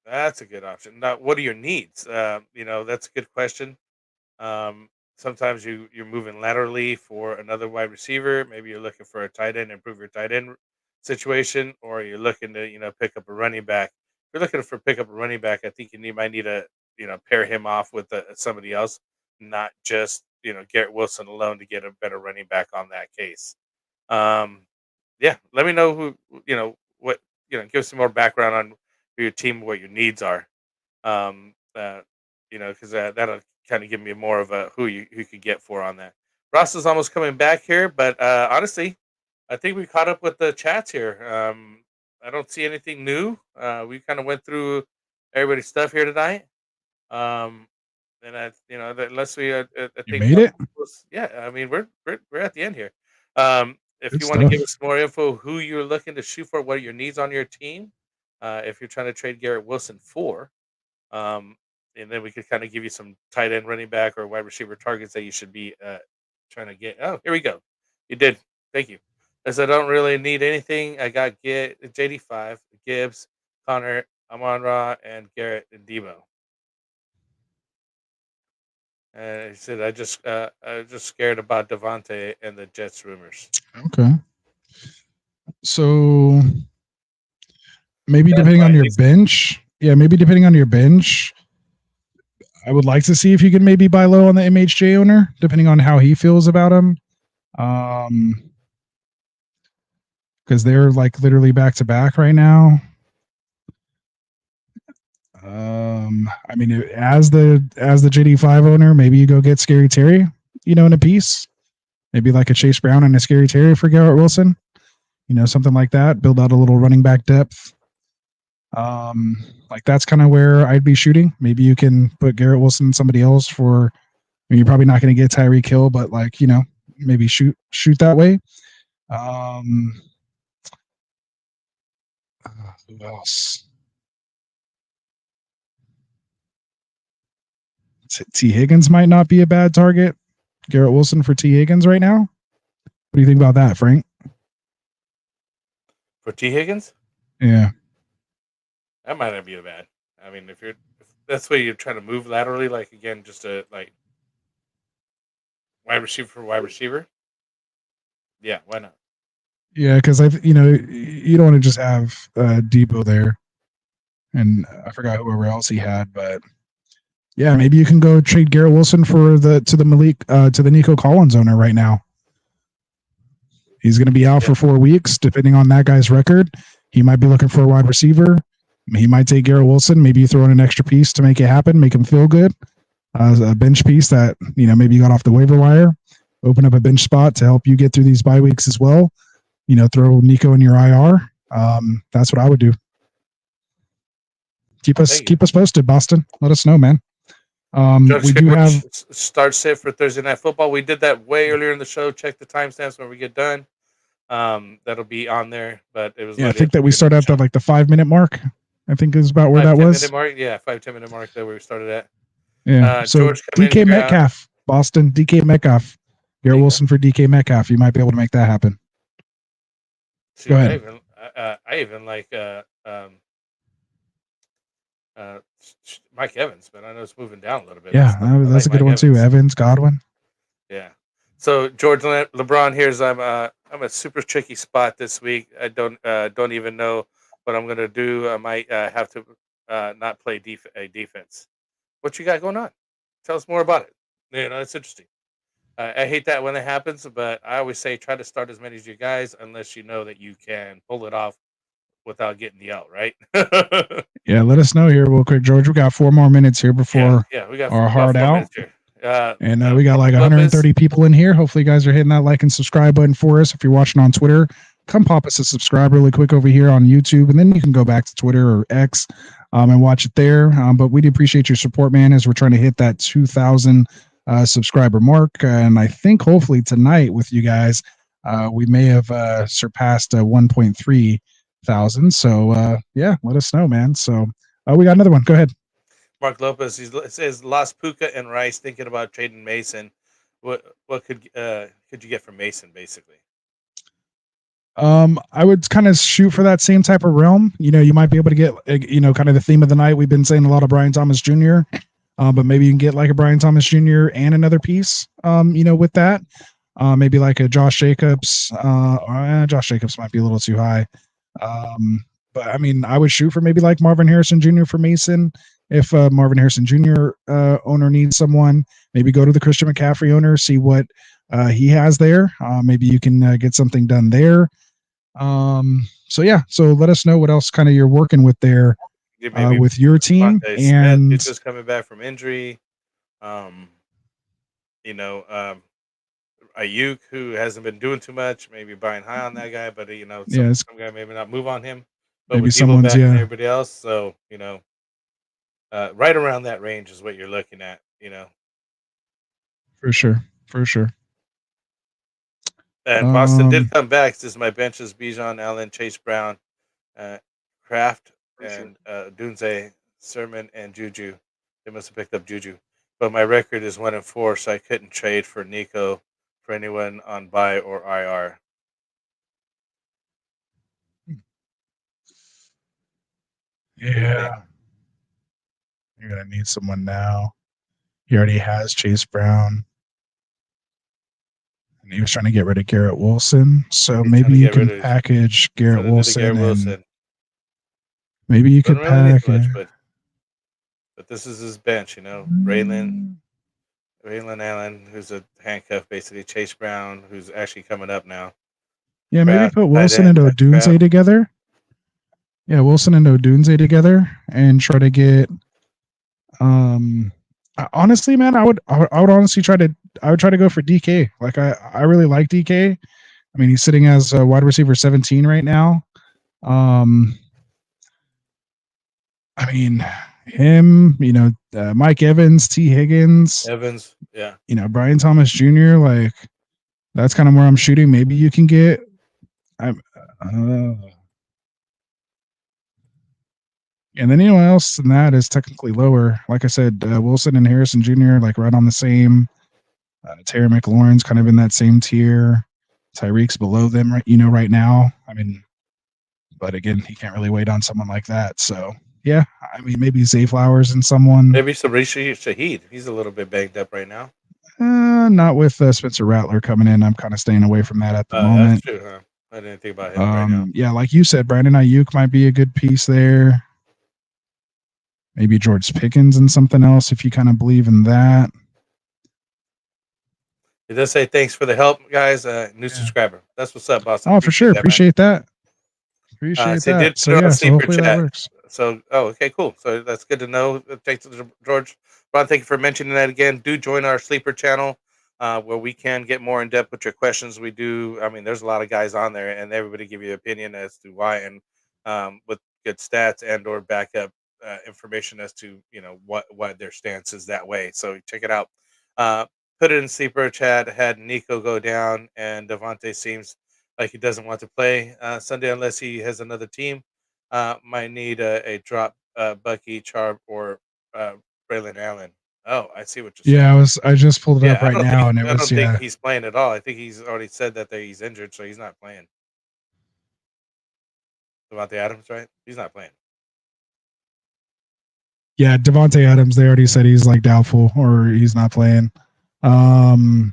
that's a good option. Now, what are your needs? That's a good question. Sometimes you're moving laterally for another wide receiver. Maybe you're looking for a tight end, improve your tight end situation, or you're looking to pick up a running back. If you're looking for pick up a running back, I think might need to pair him off with somebody else, not just Garrett Wilson alone to get a better running back on that case. Yeah, let me know who what give some more background on who your team, what your needs are. Because that'll kind of give me more of a who you could get for on that. Ross is almost coming back here, but honestly, I think we caught up with the chats here. I don't see anything new. We kind of went through everybody's stuff here tonight. And unless we, I think made it. Yeah, I mean we're at the end here. If Good you want to give stuff. us more info, who you're looking to shoot for, what are your needs on your team? If you're trying to trade Garrett Wilson for, and then we could kind of give you some tight end, running back, or wide receiver targets that you should be trying to get. Oh, here we go. You did. Thank you. As I don't really need anything, I got JD5, Gibbs, Connor, Amon-Ra, and Garrett and Debo. And he said, I just scared about Devontae and the Jets rumors. Okay. So maybe depending on your bench. Yeah, maybe depending on your bench. I would like to see if you can maybe buy low on the MHJ owner, depending on how he feels about him. Because they're like literally back to back right now. I mean, as the JD5 owner, maybe you go get Scary Terry, in a piece. Maybe like a Chase Brown and a Scary Terry for Garrett Wilson. Something like that. Build out a little running back depth. Like that's kind of where I'd be shooting. Maybe you can put Garrett Wilson and somebody else for. You're probably not going to get Tyreek Hill, but like maybe shoot that way. Who else? T. Higgins might not be a bad target. Garrett Wilson for T. Higgins right now. What do you think about that, Frank? For T. Higgins? Yeah. That might not be bad. I mean, if that's the way you're trying to move laterally, like again, just a like wide receiver for wide receiver. Yeah, why not? Yeah, because you don't want to just have Debo there, and I forgot whoever else he had, but yeah, maybe you can go trade Garrett Wilson for to the Nico Collins owner right now. He's going to be out for 4 weeks, depending on that guy's record. He might be looking for a wide receiver. He might take Garrett Wilson. Maybe you throw in an extra piece to make it happen, make him feel good. A bench piece that maybe you got off the waiver wire. Open up a bench spot to help you get through these bye weeks as well. Throw Nico in your IR. That's what I would do. Keep us posted, Boston. Let us know, man. We do have start sit for Thursday Night Football. We did that way earlier in the show. Check the timestamps when we get done. That'll be on there. But it was I think that we started at the 5-minute mark. I think is about where that was. 5-10 minute mark. Yeah, 5-10 minute mark that we started at. Yeah. So DK Metcalf, Boston. DK Metcalf. Garrett Wilson for DK Metcalf. You might be able to make that happen. See, go ahead. I even like Mike Evans, but I know it's moving down a little bit. Yeah, that's a good one too. Evans, Godwin. Yeah. So George LeBron here's I'm a super tricky spot this week. I don't even know what I'm gonna do. I might have to not play defense. What you got going on? Tell us more about it. It's interesting. I hate that when it happens, but I always say try to start as many as you guys, unless you know that you can pull it off without getting the out, right? Yeah, let us know here real quick, George. We got 4 more minutes here before we got our hard out. And we got like 130 people in here. Hopefully you guys are hitting that like and subscribe button for us. If you're watching on Twitter, come pop us a subscribe really quick over here on YouTube, and then you can go back to Twitter or X and watch it there. But we do appreciate your support, man, as we're trying to hit that 2,000 subscriber mark. And I think hopefully tonight with you guys, we may have surpassed 1.3 thousand. So yeah, let us know, man. So we got another one. Go ahead. Mark Lopez, he says lost Puka and Rice, thinking about trading Mason. What could you get from Mason, basically? I would kind of shoot for that same type of realm. You might be able to get kind of the theme of the night. We've been saying a lot of Brian Thomas Jr., but maybe you can get like a Brian Thomas Jr. and another piece with that. Maybe like a Josh Jacobs. Josh Jacobs might be a little too high. But I mean, I would shoot for maybe like Marvin Harrison Jr. for Mason. If Marvin Harrison Jr. Owner needs someone, maybe go to the Christian McCaffrey owner, see what he has there. Maybe you can get something done there. So let us know what else kind of you're working with there with your team. And he's just coming back from injury. Ayuk, who hasn't been doing too much, maybe buying high on that guy, but some guy maybe not move on him. But maybe with someone's and everybody else, so right around that range is what you're looking at. For sure. And Boston did come back. Says my bench is Bijan, Allen, Chase Brown, Kraft, and Dunze, Sermon, and Juju. They must have picked up Juju. But my record is 1-4, so I couldn't trade for Nico for anyone on buy or IR. Yeah. You're going to need someone now. He already has Chase Brown. And he was trying to get rid of Garrett Wilson. So maybe you can package Garrett Wilson. Maybe you could package. But this is his bench, Raylan Allen, who's a handcuff, basically. Chase Brown, who's actually coming up now. Yeah, maybe put Wilson and Odunze together. Yeah, Wilson and Odunze together and try to get honestly, man, I would honestly try to would try to go for DK. Like I really like DK. I mean, he's sitting as a wide receiver 17 right now. I mean, him, Mike Evans, T. Higgins, yeah. Brian Thomas Jr. Like that's kind of where I'm shooting. Maybe you can get. And then anyone else than that is technically lower. Like I said, Wilson and Harrison Jr. like right on the same. Terry McLaurin's kind of in that same tier. Tyreek's below them, right now. I mean, but again, he can't really wait on someone like that. So yeah, I mean, maybe Zay Flowers and someone. Maybe some Shaheed. He's a little bit banged up right now. Not with Spencer Rattler coming in. I'm kind of staying away from that at the moment. That's true, huh? I didn't think about him right now. Yeah, like you said, Brandon Ayuk might be a good piece there. Maybe George Pickens and something else if you kind of believe in that. It does say thanks for the help, guys. New subscriber. That's what's up, Boston. Oh, for sure. Appreciate that. Appreciate that. So hopefully that works. So, okay, cool. So that's good to know. Thanks to George. Ron, thank you for mentioning that again. Do join our sleeper channel where we can get more in depth with your questions. We do. I mean, there's a lot of guys on there, and everybody give you an opinion as to why, and with good stats and or backup information as to what their stance is that way. So check it out. Put it in sleeper chat. Had Nico go down, and Devontae seems like he doesn't want to play Sunday unless he has another team. Might need a drop Bucky, Charb, or Braylon Allen. Oh, I see what you're saying. Yeah, I just pulled it up right now, and it was. I don't think he's playing at all. I think he's already said that he's injured, so he's not playing. Devontae Adams, right? He's not playing. Yeah, Devontae Adams. They already said he's like doubtful or he's not playing. And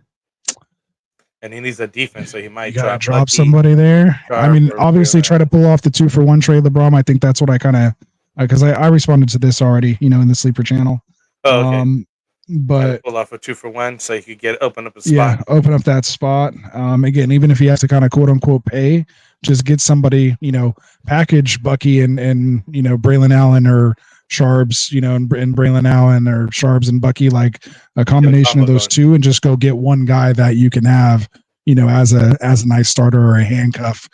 he needs a defense, so he might drop somebody there. I mean, obviously, try to pull off the 2-for-1 trade, LeBron. I think that's what I kind of because I responded to this already, in the sleeper channel. Oh, okay. But pull off a 2-for-1, so you could open up a spot. Yeah, open up that spot. Again, even if he has to kind of quote unquote pay, just get somebody, package Bucky and Braylon Allen or Sharbs, and Braylon Allen or Sharbs and Bucky, like a combination of those two, and just go get one guy that you can have, as a nice starter or a handcuff.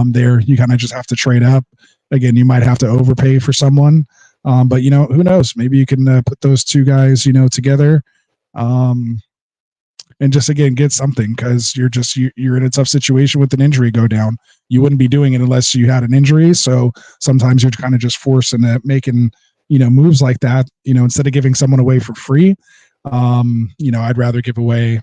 There, you kind of just have to trade up. Again, you might have to overpay for someone, but who knows? Maybe you can put those two guys, together, and just again get something because you're in a tough situation with an injury go down. You wouldn't be doing it unless you had an injury. So sometimes you're kind of just forced into making moves like that. Instead of giving someone away for free, I'd rather give away.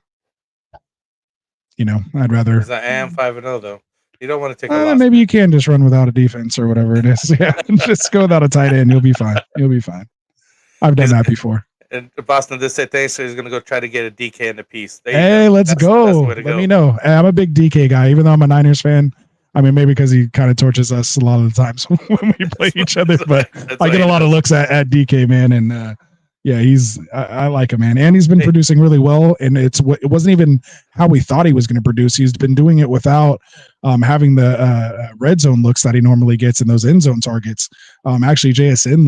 I'd rather. Because I am 5-0 though. You don't want to take a loss. Maybe you can just run without a defense or whatever it is. Yeah, just go without a tight end. You'll be fine. I've done that before. And Boston just said thanks, so he's going to go try to get a DK in the piece. Hey, let's go. Let me know. I'm a big DK guy, even though I'm a Niners fan. I mean, maybe because he kind of torches us a lot of the times when we play each other, but I get a lot of looks at DK, man. And yeah, I like him, man. And he's been producing really well. And it wasn't even how we thought he was going to produce. He's been doing it without having the red zone looks that he normally gets in those end zone targets. Actually, JSN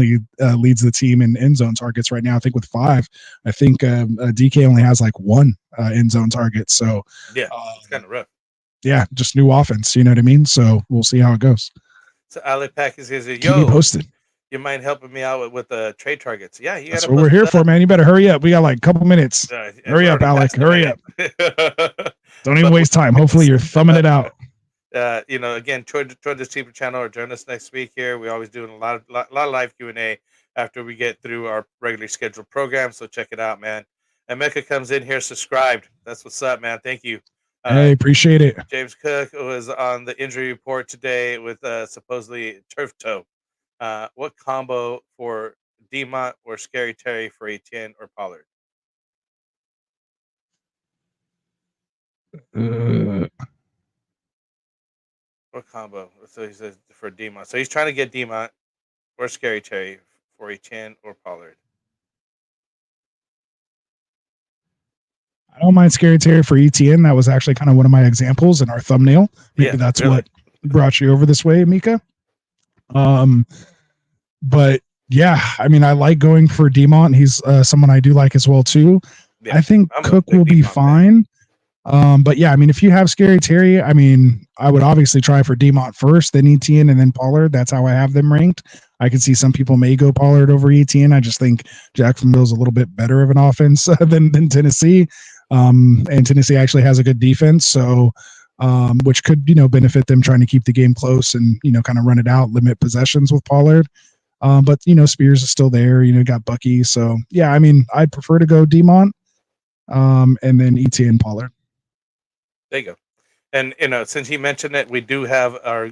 leads the team in end zone targets right now, I think with 5. I think DK only has like 1 end zone target. So yeah, it's kind of rough. Yeah, just new offense. You know what I mean? So we'll see how it goes. So Alec Pack is here. Keep me posted. You mind helping me out with the trade targets? Yeah, that's what we're here for, man. You better hurry up. We got like a couple minutes. Hurry up, Alec. Hurry up. Don't even waste time. Hopefully you're thumbing it out. Again, join the sleeper channel or join us next week here. We always doing a lot of live Q&A after we get through our regularly scheduled program. So check it out, man. And Mecca comes in here subscribed. That's what's up, man. Thank you. Hey, appreciate it. James Cook was on the injury report today with supposedly turf toe. What combo for Demont or Scary Terry for Etienne or Pollard? What combo? So he says for Demont. So he's trying to get Demont or Scary Terry for Etienne or Pollard. I don't mind Scary Terry for Etienne. That was actually kind of one of my examples in our thumbnail. Maybe that's really what brought you over this way, Mika. But yeah, I mean, I like going for Demont. He's someone I do like as well too. Yeah, I think I'm a Cook big will be Demont fan. fine. But yeah, I mean, if you have Scary Terry, I mean, I would obviously try for Demont first, then Etienne, and then Pollard. That's how I have them ranked. I can see some people may go Pollard over Etienne. I just think Jacksonville's a little bit better of an offense than Tennessee. And Tennessee actually has a good defense, so which could benefit them trying to keep the game close and kind of run it out, limit possessions with Pollard. But Spears is still there. Got Bucky, so yeah. I mean, I'd prefer to go Demont, and then Etienne, Pollard. There you go. And since he mentioned it, we do have our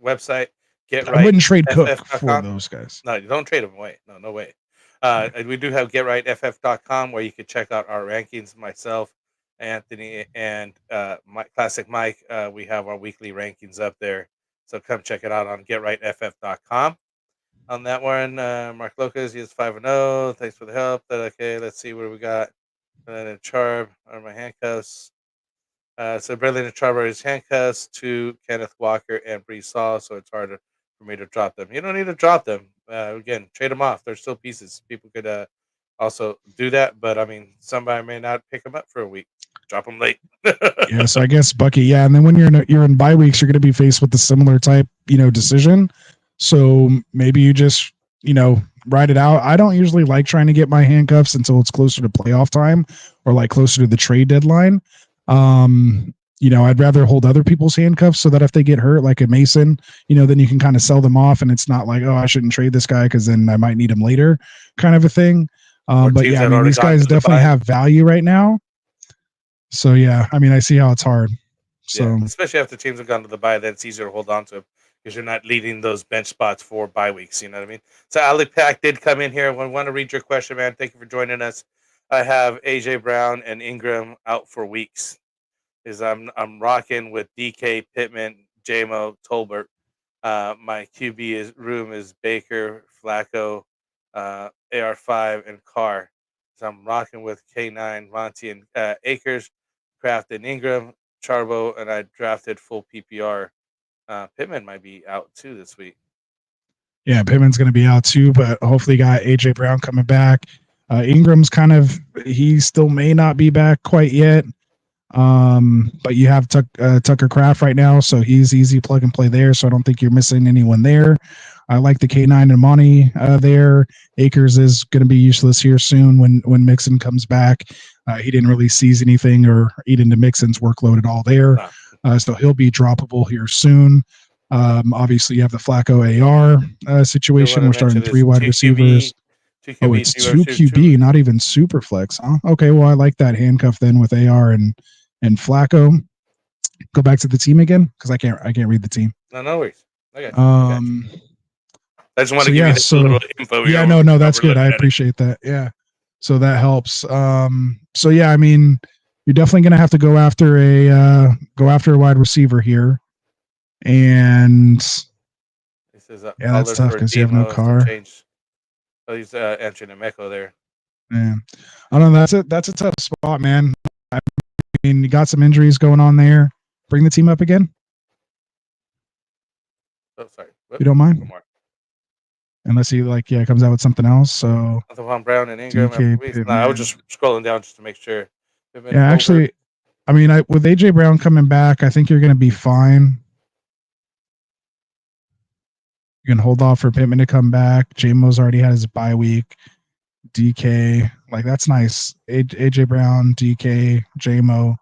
website. I wouldn't trade Cook for GetRightFF.com. those guys. No, you don't trade them away. No way. And we do have GetRightFF.com where you can check out our rankings. Myself, Anthony, and Classic Mike. We have our weekly rankings up there. So come check it out on GetRightFF.com. On that one, Mark Locus, he is 5-0. Thanks for the help. Okay, let's see what we got. And then Charb are my handcuffs. So Bradley and Charb are his handcuffs to Kenneth Walker and Breece Hall. So it's harder for me to drop them. You don't need to drop them. Again, trade them off. They're still pieces. People could also do that, but I mean, somebody may not pick them up for a week. Drop them late. Yeah, so I guess Bucky. Yeah, and then when you're in bye weeks, you're going to be faced with a similar type decision. So maybe you just ride it out. I don't usually like trying to get my handcuffs until it's closer to playoff time or like closer to the trade deadline. I'd rather hold other people's handcuffs so that if they get hurt, like a Mason, then you can kind of sell them off and it's not like, oh, I shouldn't trade this guy because then I might need him later kind of a thing. But yeah, I mean, these guys definitely have value right now. So yeah, I mean, I see how it's hard. So yeah, especially after teams have gone to the bye, then it's easier to hold on to them because you're not leading those bench spots for bye weeks. You know what I mean? So Alec Pack did come in here. I want to read your question, man. Thank you for joining us. I have AJ Brown and Ingram out for weeks. I'm rocking with DK, Pittman, JMO, Tolbert. My QB room is Baker, Flacco, AR5, and Carr. So I'm rocking with K9, Monty, and Akers, Kraft, and Ingram, Charbo, and I drafted full PPR. Pittman might be out too this week. Yeah, Pittman's going to be out too, but hopefully got AJ Brown coming back. Ingram's he still may not be back quite yet. But you have Tucker Kraft right now, so he's easy plug and play there. So I don't think you're missing anyone there. I like the K9 and Monty there. Akers is going to be useless here soon when Mixon comes back. He didn't really seize anything or eat into Mixon's workload at all there. So he'll be droppable here soon. Obviously, you have the Flacco AR situation. We're starting 3 wide receivers. Oh, it's 2 QB, not even super flex. Huh? Okay, well, I like that handcuff then with AR and Flacco. Go back to the team again because I can't read the team. No worries. Okay. I just want to give you this little info. Yeah, no, that's good. I appreciate that. Yeah, so that helps. So yeah, I mean, you're definitely going to have to go after a wide receiver here, and yeah, that's tough because you have no car. Oh, he's answering a Mecco there. Yeah, I don't know. That's a tough spot, man. I mean, you got some injuries going on there. Bring the team up again. Oh, sorry. You don't mind? Unless he comes out with something else. So Von Brown and Ingram. I was just scrolling down just to make sure. Yeah, actually, I mean, with AJ Brown coming back, I think you're going to be fine. You can hold off for Pittman to come back. JMO's already had his bye week. DK, that's nice. AJ Brown, DK, JMO,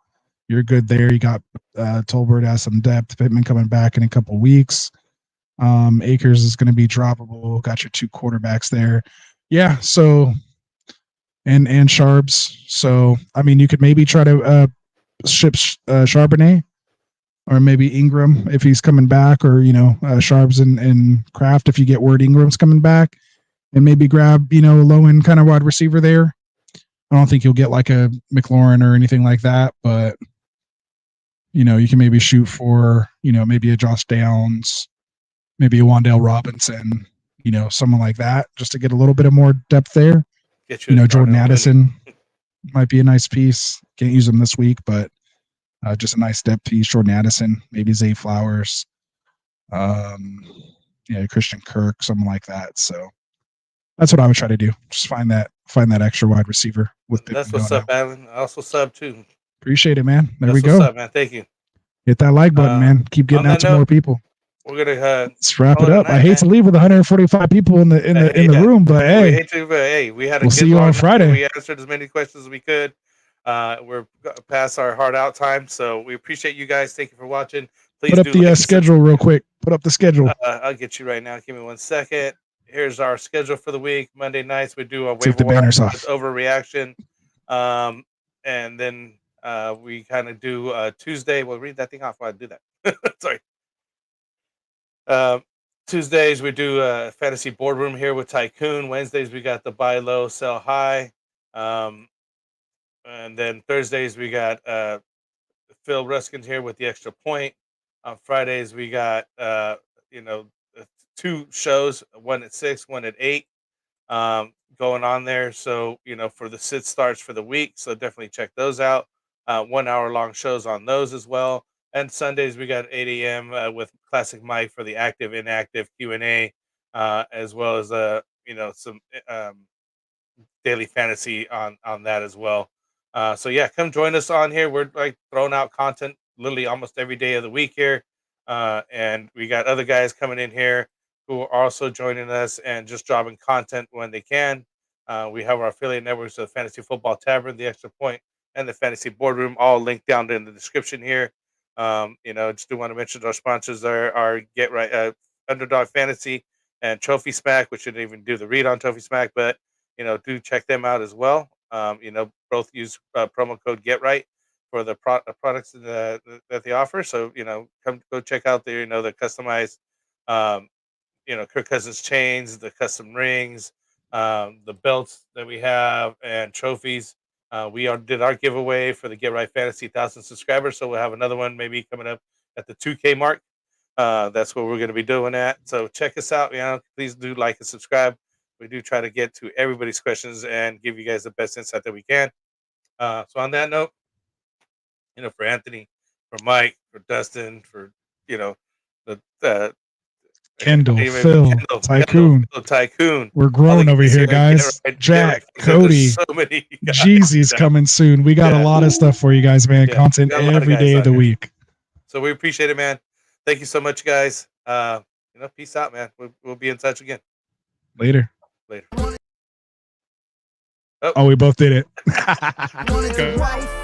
you're good there. You got Tolbert has some depth. Pittman coming back in a couple weeks. Akers is going to be droppable. Got your 2 quarterbacks there. Yeah. So, and Sharps. So, I mean, you could maybe try to ship Charbonnet or maybe Ingram if he's coming back, or Sharps and Kraft if you get word Ingram's coming back, and maybe grab a low end kind of wide receiver there. I don't think you'll get like a McLaurin or anything like that, but you can maybe shoot for maybe a Josh Downs, maybe a Wan'Dale Robinson, someone like that, just to get a little bit of more depth there. Jordan Addison might be a nice piece. Can't use him this week, but just a nice depth piece. Jordan Addison, maybe Zay Flowers, Christian Kirk, something like that. So that's what I would try to do. Just find that find that extra wide receiver with That's Pittman what's going up, out. Alan. I also sub too. Appreciate it, man. There That's we what's go. up, man. Thank you. Hit that like button, man. Keep getting on out that to more note, people. We're gonna Let's wrap call it a up. I night, hate man. to leave with 145 people in the room, but We hey, hate to, but hey, we had a we'll good see you long on night. Friday. We answered as many questions as we could. We're past our hard out time, so we appreciate you guys. Thank you for watching. Please Put up do the like and schedule real quick. Put up the schedule. I'll get you right now. Give me 1 second. Here's our schedule for the week. Monday nights we do a Take waiver the wire banners off. overreaction, and then we kind of do Tuesday. We'll read that thing off while I do that. Sorry. Tuesdays we do a fantasy boardroom here with Tycoon. Wednesdays we got the buy low, sell high, and then Thursdays we got Phil Ruskin here with the extra point. On Fridays we got two shows, one at 6, one at 8, going on there. So for the sit starts for the week, so definitely check those out. 1 hour long shows on those as well. And Sundays we got 8 a.m. With Classic Mike for the active inactive Q&A, as well as some daily fantasy on that as well. So yeah, come join us on here. We're like throwing out content literally almost every day of the week here, and we got other guys coming in here who are also joining us and just dropping content when they can. We have our affiliate networks of Fantasy Football Tavern, the Extra Point, and the Fantasy Boardroom, all linked down in the description here. Just do want to mention our sponsors are Get Right, Underdog Fantasy, and Trophy Smack, which shouldn't even do the read on Trophy Smack, but do check them out as well. Both use promo code Get Right for the products that they offer. So come go check out the the customized Kirk Cousins chains, the custom rings, the belts that we have, and trophies. We did our giveaway for the Get Right Fantasy 1,000 subscribers, so we'll have another one maybe coming up at the 2K mark. That's what we're going to be doing at. So check us out. Please do like and subscribe. We do try to get to everybody's questions and give you guys the best insight that we can. So on that note, for Anthony, for Mike, for Dustin, for the Kendall, Phil, Tycoon. We're growing over here, guys. Jack, Cody, so many Jeezy's coming soon. We got a lot of stuff for you guys, man. Content every day of the week. So we appreciate it, man. Thank you so much, guys. Peace out, man. We'll be in touch again. Later. Oh, we both did it. Wanted to write